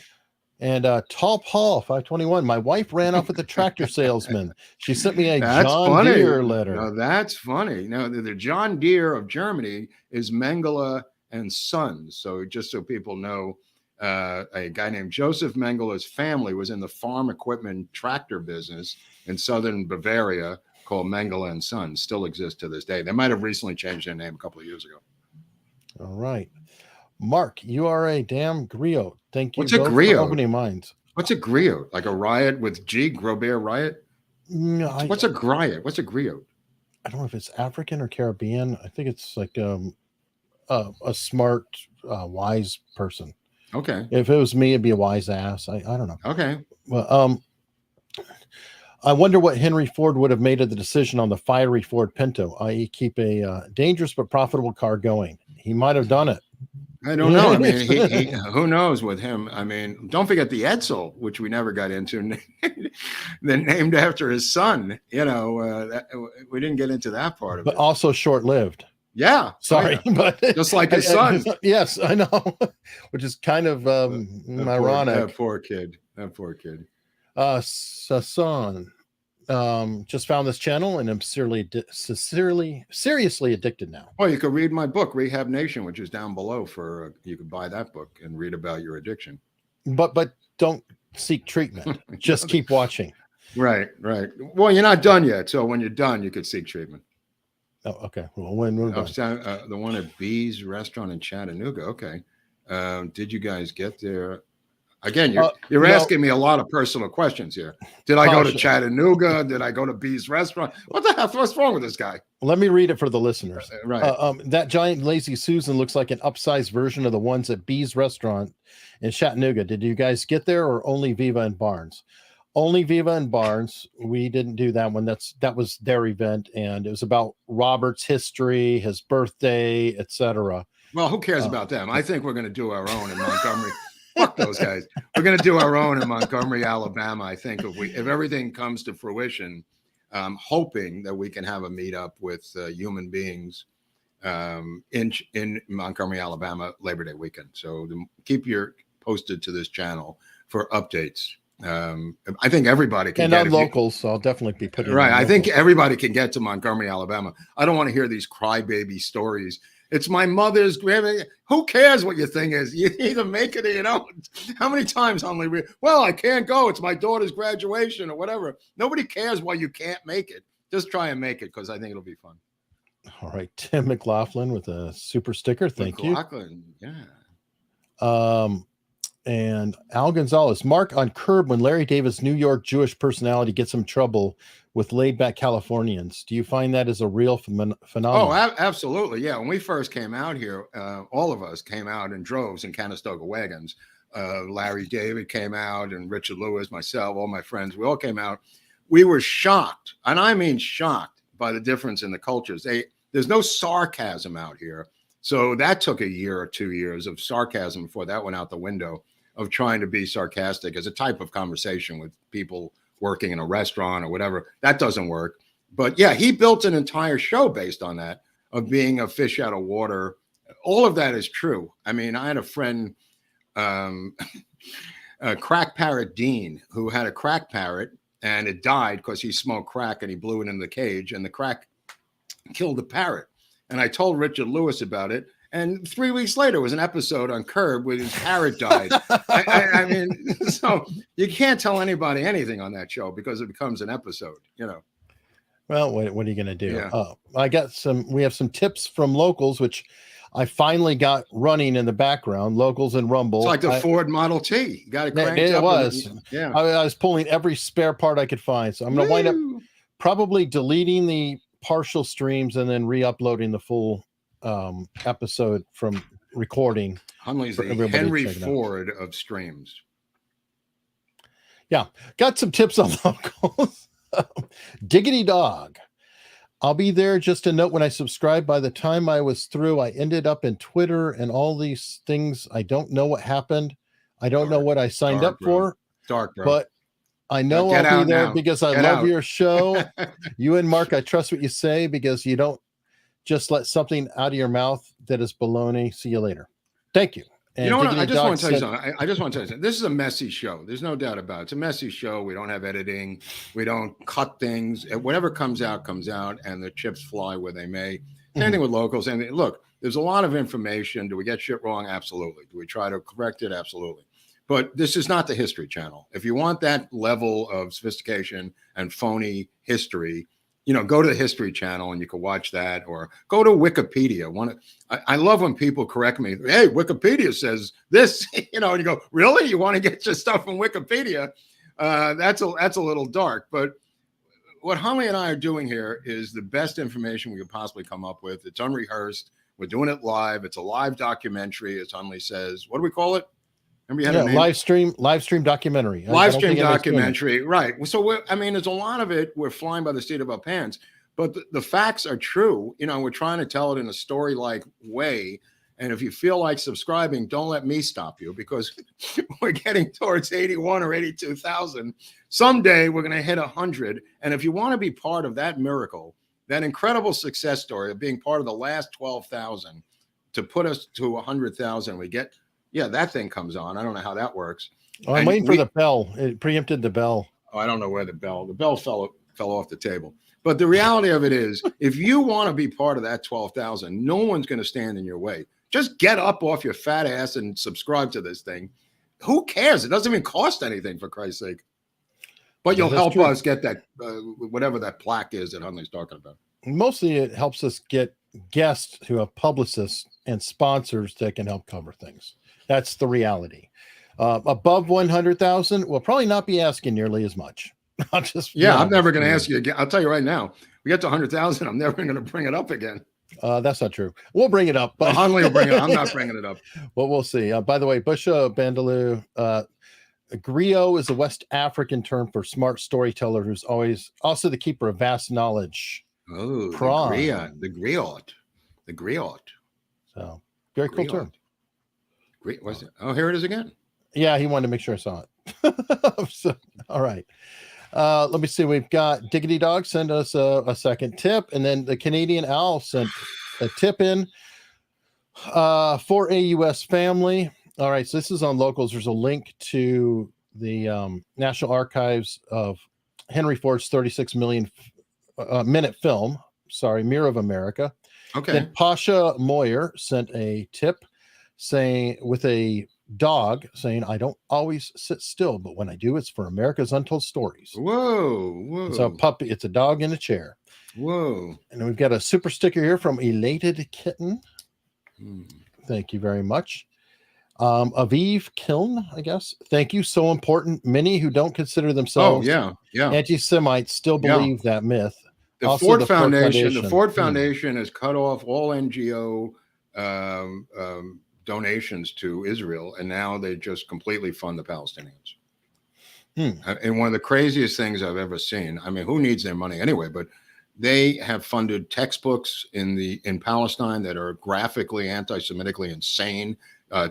And Tall Paul 521. My wife ran off with the tractor salesman. She sent me a John Deere letter. No, that's funny. No, the John Deere of Germany is Mengele and Sons. So just so people know, a guy named Joseph Mengele's family was in the farm equipment tractor business in southern Bavaria called Mengele and Sons. Still exists to this day. They might have recently changed their name a couple of years ago. All right. Mark, you are a damn griot. Thank you. What's a griot? For opening minds. What's a griot? Like a riot with G, Groubert riot? No, what's a griot? What's a griot? I don't know if it's African or Caribbean. I think it's like a smart, wise person. Okay. If it was me, it'd be a wise ass. I don't know. Okay. Well, I wonder what Henry Ford would have made of the decision on the fiery Ford Pinto, i.e. keep a dangerous but profitable car going. He might have done it. I don't know. I mean, he who knows with him? I mean, don't forget the Edsel, which we never got into, then named after his son. We didn't get into that part of it. But also short-lived. Yeah. Sorry, but just like his son. Yes, I know. Which is kind of ironic. That poor kid. Sasan. Just found this channel and I'm seriously addicted now. Well, you could read my book, Rehab Nation, which is down below. You could buy that book and read about your addiction. But don't seek treatment. Just keep watching. Right. Well, you're not done yet, so when you're done, you could seek treatment. Oh, okay. Well, when we're done. The one at B's Restaurant in Chattanooga. Okay. Did you guys get there? Again, you're asking me a lot of personal questions here. Did I go to Chattanooga? Did I go to B's Restaurant? What the hell? What's wrong with this guy? Let me read it for the listeners. Right. That giant Lazy Susan looks like an upsized version of the ones at B's Restaurant in Chattanooga. Did you guys get there or only Viva and Barnes? Only Viva and Barnes. We didn't do that one. That was their event, and it was about Robert's history, his birthday, etc. Well, who cares about them? I think we're going to do our own in Montgomery. Fuck those guys. We're going to do our own in Montgomery, Alabama. I think if everything comes to fruition, I'm hoping that we can have a meetup with human beings in Montgomery, Alabama, Labor Day weekend. So keep your posted to this channel for updates. I think everybody can get locals, so I'll definitely be putting right. I think everybody can get to Montgomery, Alabama. I don't want to hear these crybaby stories. It's my mother's grandma. Who cares what your thing is? You either make it or you don't. How many times, Hunley? Well, I can't go. It's my daughter's graduation or whatever. Nobody cares why you can't make it. Just try and make it because I think it'll be fun. All right, Tim McLaughlin with a super sticker. Thank you. Yeah. And Al Gonzalez, Mark on Curb when Larry David's New York Jewish personality gets him trouble with laid-back Californians. Do you find that as a real phenomenon? Oh, absolutely. Yeah. When we first came out here, all of us came out in droves in Conestoga wagons. Larry David came out and Richard Lewis, myself, all my friends, we all came out. We were shocked, and I mean shocked, by the difference in the cultures. There's no sarcasm out here. So that took a year or 2 years of sarcasm before that went out the window. of trying to be sarcastic as a type of conversation with people working in a restaurant or whatever. That doesn't work. But yeah, he built an entire show based on that, of being a fish out of water. All of that is true. I mean, I had a friend, Crack Parrot Dean, who had a crack parrot, and it died because he smoked crack and he blew it in the cage, and the crack killed the parrot. And I told Richard Lewis about it. And 3 weeks later was an episode on Curb where his parrot died. I mean, so you can't tell anybody anything on that show because it becomes an episode, you know. Well, what are you going to do? Yeah. We have some tips from locals, which I finally got running in the background. Locals and Rumble. It's like the Ford Model T. You got it cranked up. It was. Yeah. I was pulling every spare part I could find. So I'm going to wind up probably deleting the partial streams and then re-uploading the full episode from recording. Hunley's the Henry Ford of streams. Yeah. Got some tips on locals. Diggity Dog. I'll be there. Just a note, when I subscribed, by the time I was through, I ended up in Twitter and all these things. I don't know what happened. I don't know what I signed up for. Dark, bro. But I know I'll be there because I love your show. You and Mark, I trust what you say because you don't just let something out of your mouth that is baloney. See you later. Thank you. And you know what? I just want to tell you something. I just want to tell you something. This is a messy show. There's no doubt about it. It's a messy show. We don't have editing. We don't cut things. Whatever comes out, and the chips fly where they may. Same thing with locals. And look, there's a lot of information. Do we get shit wrong? Absolutely. Do we try to correct it? Absolutely. But this is not the History Channel. If you want that level of sophistication and phony history, you know, go to the History Channel and you can watch that, or go to Wikipedia. I love when people correct me. Hey, Wikipedia says this, you know, and you go, really? You want to get your stuff from Wikipedia? That's a little dark. But what Hunley and I are doing here is the best information we could possibly come up with. It's unrehearsed. We're doing it live. It's a live documentary, as Hunley says. What do we call it? Remember you had a name? Live stream documentary. Live stream documentary, right. So, there's a lot of it. We're flying by the seat of our pants, but the facts are true. You know, we're trying to tell it in a story-like way. And if you feel like subscribing, don't let me stop you, because we're getting towards 81 or 82,000. Someday we're going to hit 100. And if you want to be part of that miracle, that incredible success story of being part of the last 12,000 to put us to 100,000, that thing comes on. I don't know how that works. Oh, I'm waiting for the bell. It preempted the bell. Oh, I don't know where the bell fell off the table. But the reality of it is, if you want to be part of that 12,000, no one's going to stand in your way. Just get up off your fat ass and subscribe to this thing. Who cares? It doesn't even cost anything, for Christ's sake. But you'll help us get that, whatever that plaque is that Hunley's talking about. Mostly it helps us get guests who have publicists and sponsors that can help cover things. That's the reality. Above 100,000, we'll probably not be asking nearly as much. I'm never going to ask you again. I'll tell you right now, we get to 100,000, I'm never going to bring it up again. That's not true. We'll bring it up. But Hunley will bring it up. I'm not bringing it up. Well, we'll see. By the way, Busha Bandaloo, griot is a West African term for smart storyteller who's always also the keeper of vast knowledge. Oh, the griot. So very cool term. Great. What's it? Oh, here it is again. Yeah, he wanted to make sure I saw it. So, all right. Let me see. We've got Diggity Dog send us a second tip, and then the Canadian Owl sent a tip in for a U.S. family. All right. So this is on locals. There's a link to the National Archives of Henry Ford's 36 million minute film. Sorry, Mirror of America. Okay. Then Pasha Moyer sent a tip saying, with a dog, saying, I don't always sit still, but when I do, it's for America's Untold Stories. Whoa. It's a puppy. It's a dog in a chair. Whoa. And we've got a super sticker here from Elated Kitten. Thank you very much. Aviv Kiln, I guess. Thank you. So important. Many who don't consider themselves anti-Semites still believe that myth. The Ford Foundation has cut off all NGO donations to Israel, and now they just completely fund the Palestinians. And one of the craziest things I've ever seen. I mean, who needs their money anyway? But they have funded textbooks in Palestine that are graphically anti-Semitically insane.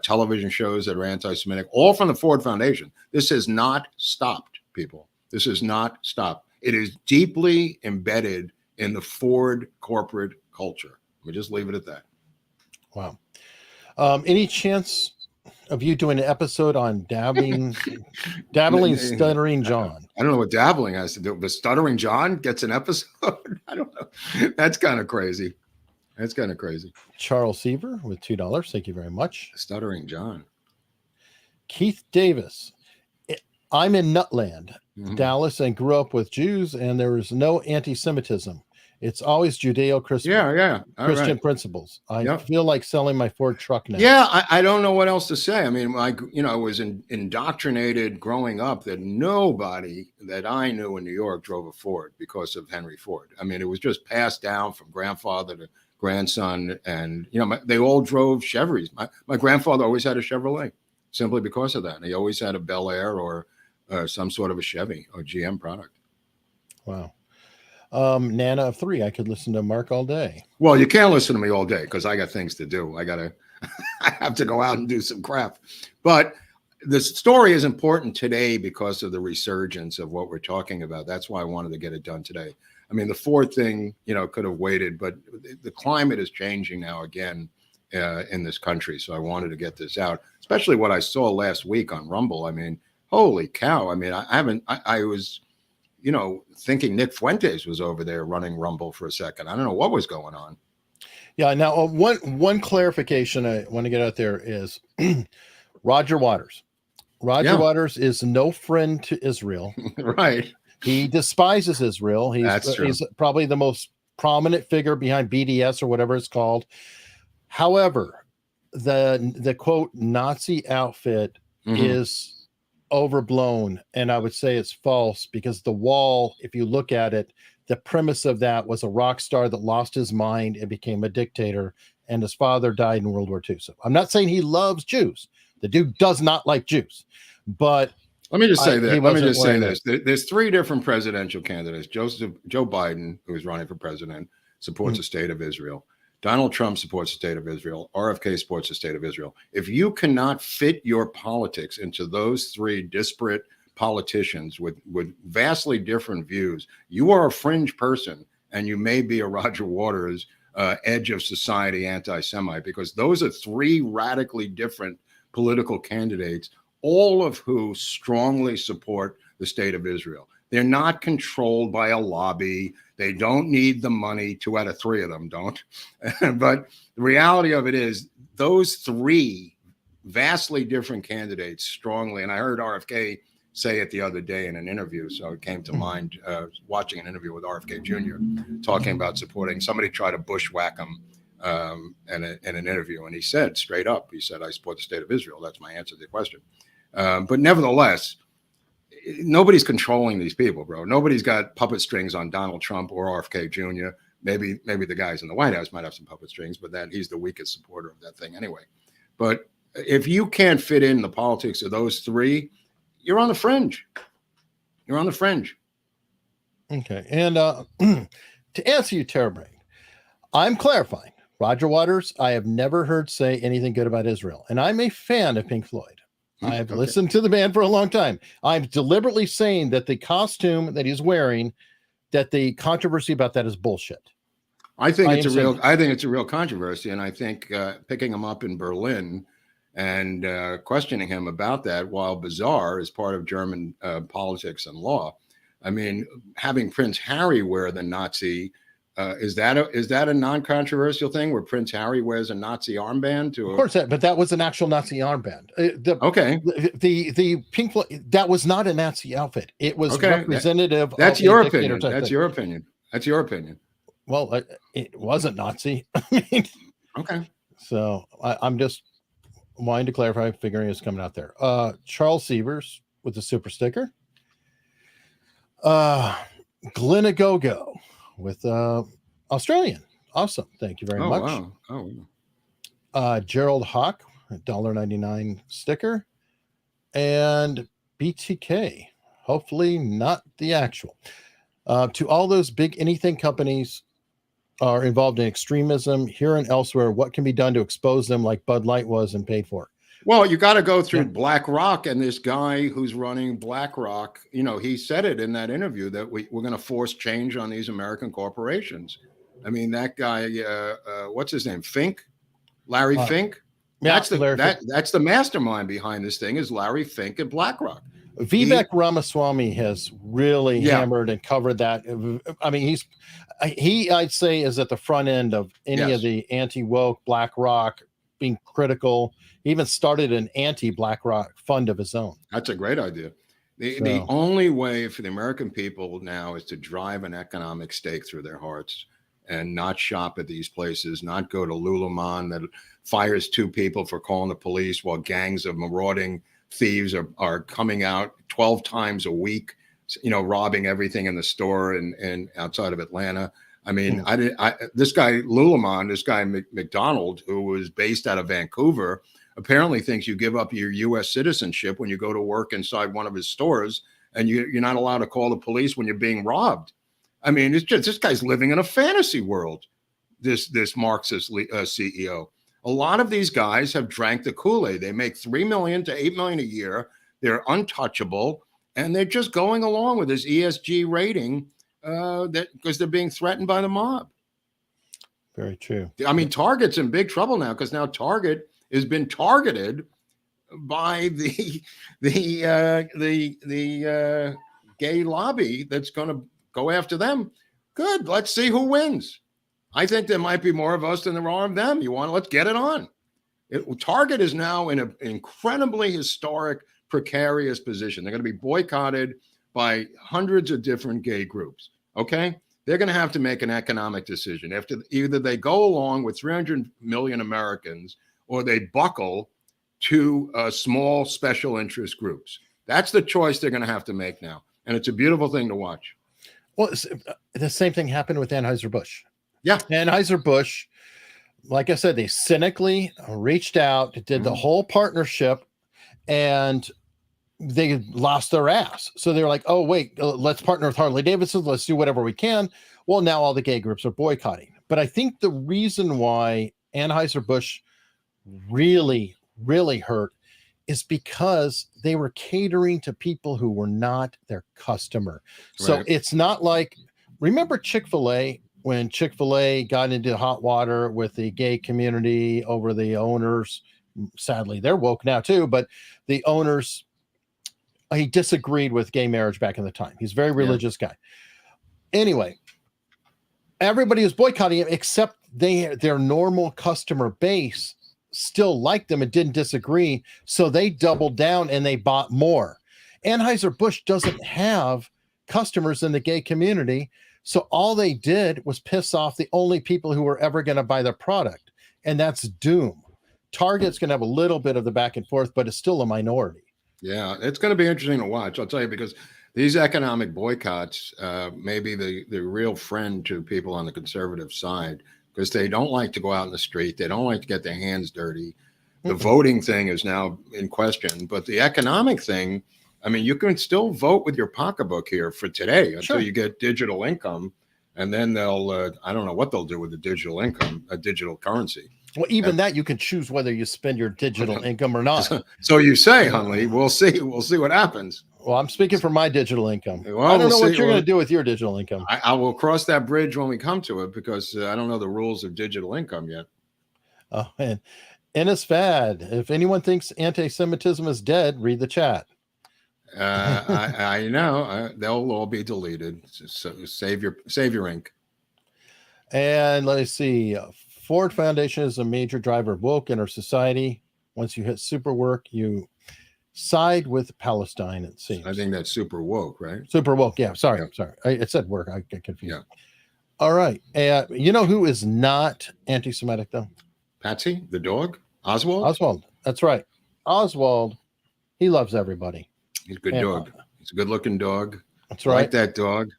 television shows that are anti-Semitic, all from the Ford Foundation. This has not stopped, people. This has not stopped. It is deeply embedded in the Ford corporate culture. We just leave it at that. Wow. Any chance of you doing an episode on dabbling, stuttering John? I don't know what dabbling has to do, but stuttering John gets an episode. I don't know. That's kind of crazy. That's kind of crazy. Charles Seaver with $2. Thank you very much. Stuttering John. Keith Davis. I'm in Nutland, Dallas, and grew up with Jews, and there is no anti-Semitism. It's always Judeo-Christian Christian principles. I feel like selling my Ford truck now. Yeah, I don't know what else to say. I mean, I was indoctrinated growing up that nobody that I knew in New York drove a Ford because of Henry Ford. I mean, it was just passed down from grandfather to grandson, and they all drove Chevys. My grandfather always had a Chevrolet, simply because of that. And he always had a Bel Air or some sort of a Chevy or GM product. Wow. Nana of 3, I could listen to Mark all day. Well, you can't listen to me all day because I got things to do. I have to go out and do some crap. But the story is important today because of the resurgence of what we're talking about. That's why I wanted to get it done today. I mean, the Ford thing, could have waited, but the climate is changing now again in this country. So I wanted to get this out, especially what I saw last week on Rumble. I mean, holy cow. I mean, I was thinking Nick Fuentes was over there running Rumble for a second. I don't know what was going on. Yeah. Now, one clarification I want to get out there is Roger Waters. Roger Waters is no friend to Israel. Right. He despises Israel. He's probably the most prominent figure behind BDS or whatever it's called. However, the quote Nazi outfit is overblown, and I would say it's false, because the wall, if you look at it, the premise of that was a rock star that lost his mind and became a dictator, and his father died in World War II. So I'm not saying he loves Jews. The dude does not like Jews, but let me just say this. There's 3 different presidential candidates. Joe Biden, who's running for president, supports the state of Israel. Donald Trump supports the state of Israel. RFK supports the state of Israel. If you cannot fit your politics into those 3 disparate politicians with vastly different views, you are a fringe person, and you may be a Roger Waters edge of society anti-Semite, because those are 3 radically different political candidates, all of who strongly support the state of Israel. They're not controlled by a lobby. They don't need the money. 2 out of 3 of them don't. But the reality of it is those 3 vastly different candidates strongly, and I heard RFK say it the other day in an interview, so it came to mind watching an interview with RFK Jr. talking about supporting, somebody tried to bushwhack him in an interview, and he said straight up, I support the state of Israel. That's my answer to the question. But nevertheless, nobody's controlling these people, bro. Nobody's got puppet strings on Donald Trump or RFK Jr. Maybe the guys in the White House might have some puppet strings, but he's the weakest supporter of that thing anyway. But if you can't fit in the politics of those 3, you're on the fringe. You're on the fringe. Okay. And to answer you, Terrabrain, I'm clarifying. Roger Waters, I have never heard say anything good about Israel. And I'm a fan of Pink Floyd. I've listened to the band for a long time. I'm deliberately saying that the costume that he's wearing, that the controversy about that is bullshit. I think it's a real controversy. And I think picking him up in Berlin and questioning him about that, while bizarre, is part of German politics and law. I mean, having Prince Harry wear the Nazi, is that a non-controversial thing where Prince Harry wears a Nazi armband? Of course, but that was an actual Nazi armband. The Pink Floyd, that was not a Nazi outfit. It was representative. That's your opinion. That's your opinion. That's your opinion. Well, it wasn't Nazi. I mean, okay. So I'm just wanting to clarify, figuring it's coming out there. Charles Severs with the super sticker. Glenagogo with Australian. Awesome. Thank you very much. Wow. Oh, wow. Gerald Hawk, $1.99 sticker. And BTK, hopefully not the actual. To all those big anything companies are involved in extremism here and elsewhere, what can be done to expose them like Bud Light was and paid for? Well, you got to go through Yeah. BlackRock, and this guy who's running BlackRock, he said it in that interview that we're going to force change on these American corporations. I mean, that guy, what's his name? Fink, Larry Fink. Yeah, That's the mastermind behind this thing is Larry Fink at BlackRock. Vivek Ramaswamy has really hammered and covered that. I mean, I'd say is at the front end of any of the anti-woke BlackRock being critical. He even started an anti-BlackRock fund of his own. That's a great idea. The only way for the American people now is to drive an economic stake through their hearts and not shop at these places, not go to Lululemon that fires 2 people for calling the police while gangs of marauding thieves are coming out 12 times a week, robbing everything in the store and outside of Atlanta. I mean, this guy Lululemon, this guy McDonald, who was based out of Vancouver, apparently thinks you give up your U.S. citizenship when you go to work inside one of his stores, and you're not allowed to call the police when you're being robbed. I mean, it's just this guy's living in a fantasy world. This Marxist CEO. A lot of these guys have drank the Kool-Aid. They make $3 million to $8 million a year. They're untouchable, and they're just going along with this ESG rating because they're being threatened by the mob. Very true. I mean, Target's in big trouble now because now Target has been targeted by the gay lobby that's going to go after them. Good. Let's see who wins. I think there might be more of us than there are of them. Let's get it on. Target is now in an incredibly historic, precarious position. They're going to be boycotted by hundreds of different gay groups. Okay. They're going to have to make an economic decision. Either they go along with 300 million Americans or they buckle to small special interest groups. That's the choice they're going to have to make now. And it's a beautiful thing to watch. Well, the same thing happened with Anheuser-Busch. Yeah. Anheuser-Busch, like I said, they cynically reached out, did the whole partnership, and they lost their ass. So they were like, oh, wait, let's partner with Harley Davidson. Let's do whatever we can. Well, now all the gay groups are boycotting. But I think the reason why Anheuser-Busch really, really hurt is because they were catering to people who were not their customer. Right. So it's not like, remember Chick-fil-A, when Chick-fil-A got into hot water with the gay community over the owners. Sadly, they're woke now too, but the owners, he disagreed with gay marriage back in the time. He's a very religious guy. Anyway, everybody was boycotting him except their normal customer base still liked them and didn't disagree. So they doubled down and they bought more. Anheuser-Busch doesn't have customers in the gay community. So all they did was piss off the only people who were ever going to buy their product. And that's doom. Target's going to have a little bit of the back and forth, but it's still a minority. Yeah, it's going to be interesting to watch. I'll tell you, because these economic boycotts may be the real friend to people on the conservative side, because they don't like to go out in the street. They don't like to get their hands dirty. The voting thing is now in question, but the economic thing, I mean, you can still vote with your pocketbook here for today until you get digital income. And then they'll, I don't know what they'll do with the digital income, a digital currency. Well, even that you can choose whether you spend your digital income or not. So you say, Hunley, we'll see. We'll see what happens. Well, I'm speaking for my digital income. Well, I don't know what you're going to do with your digital income. I will cross that bridge when we come to it, because I don't know the rules of digital income yet. Oh, and Ennis Fad, if anyone thinks anti-Semitism is dead, read the chat. I know they'll all be deleted. So save your ink. And let's see. Ford Foundation is a major driver of woke in our society. Once you hit super work, you side with Palestine, it seems. I think that's super woke, right? Super woke. Yeah. Sorry. It said work. I get confused. Yeah. All right. You know who is not anti-Semitic though? Patsy, the dog? Oswald? Oswald. That's right. Oswald. He loves everybody. He's a good dog. He's a good looking dog. That's right. I like that dog.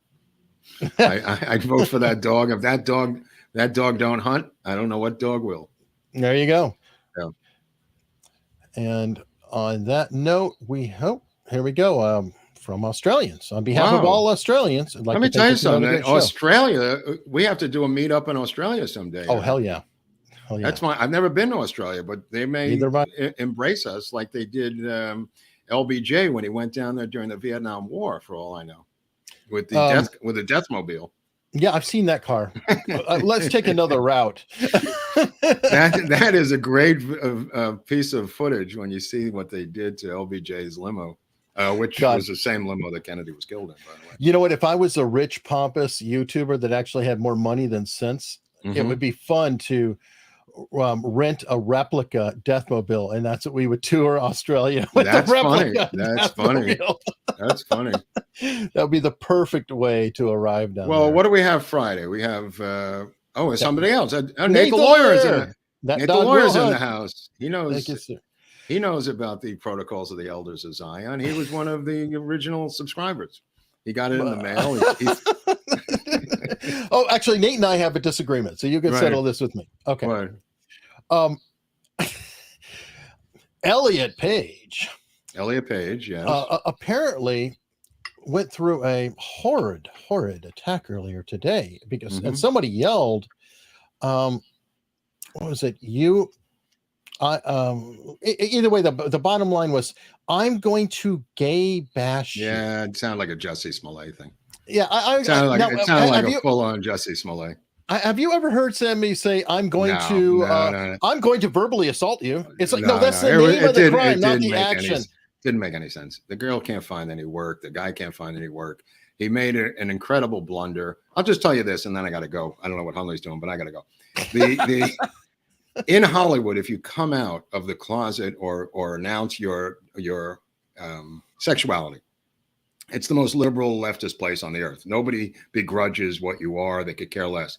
I'd vote for that dog. If that dog don't hunt, I don't know what dog will. There you go. Yeah. And on that note, here we go. From Australians, on behalf of all Australians, let me tell you something. Australia, we have to do a meetup in Australia someday. Oh, hell yeah. Oh, yeah. That's why I've never been to Australia, but they may Neither have embrace us like they did LBJ when he went down there during the Vietnam War, for all I know, with the Deathmobile. Yeah, I've seen that car. Let's take another route. That is a great piece of footage when you see what they did to LBJ's limo, which was the same limo that Kennedy was killed in, by the way. You know what? If I was a rich, pompous YouTuber that actually had more money than sense, it would be fun to rent a replica Deathmobile, and that's what we would tour Australia with. That's funny. That's funny. That's funny. That would be the perfect way to arrive down there. Well, what do we have Friday? We have somebody else. Nate the lawyer is in Nate the lawyer's in the house. He knows. He knows about the protocols of the elders of Zion. He was one of the original subscribers. He got it in the mail. Oh, actually, Nate and I have a disagreement, so you can settle this with me. Okay. Right. Elliot Page, yes. Apparently went through a horrid attack earlier today because and somebody yelled, what was it? Either way, the bottom line was, "I'm going to gay bash you." Yeah, it sounded like a Jussie Smollett thing. Yeah, it sounded like a full-on Jussie Smollett. Have you ever heard somebody say, "I'm going to verbally assault you"? It's like, no, that's the name of the crime, not the action. Didn't make any sense. The girl can't find any work. The guy can't find any work. He made an incredible blunder. I'll just tell you this, and then I got to go. I don't know what Hunley's doing, but I got to go. In Hollywood, if you come out of the closet or announce your sexuality, it's the most liberal leftist place on the earth. Nobody begrudges what you are. They could care less.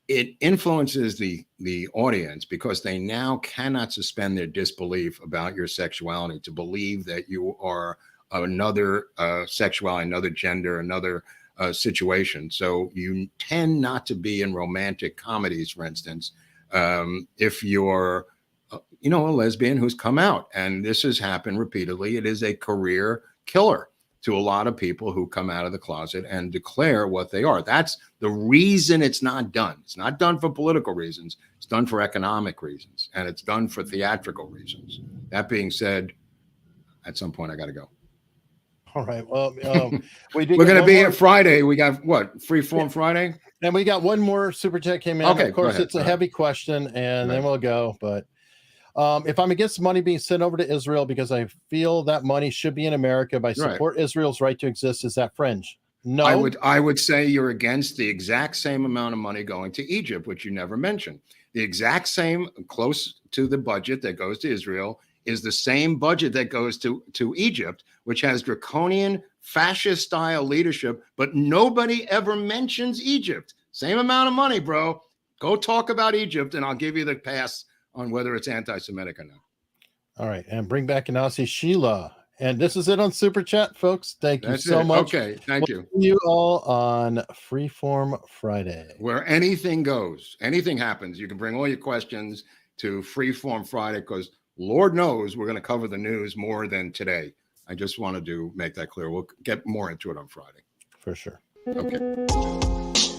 It influences the audience because they now cannot suspend their disbelief about your sexuality to believe that you are another sexuality, another gender, another situation. So you tend not to be in romantic comedies, for instance, if you're, a lesbian who's come out. And this has happened repeatedly. It is a career killer to a lot of people who come out of the closet and declare what they are. That's the reason it's not done. It's not done for political reasons. It's done for economic reasons, and it's done for theatrical reasons. That being said, at some point I got to go. All right. Well, we're going to be here Friday. We got what? Freeform Friday? And we got one more super chat came in. Okay, of course, it's a heavy question, and then we'll go. But if I'm against money being sent over to Israel because I feel that money should be in America, but I support Israel's right to exist, is that fringe? No. I would say you're against the exact same amount of money going to Egypt, which you never mentioned. The exact same, close to the budget that goes to Israel, is the same budget that goes to Egypt, which has draconian fascist style leadership, but nobody ever mentions Egypt. Same amount of money, bro. Go talk about Egypt and I'll give you the pass on whether it's anti-Semitic or not. All right. And bring back Anasi Sheila. And this is it on Super Chat, folks. Thank you so much. Okay. Thank you. See you all on Freeform Friday. Where anything goes, anything happens, you can bring all your questions to Freeform Friday because Lord knows we're going to cover the news more than today. I just wanted to make that clear. We'll get more into it on Friday. For sure. Okay.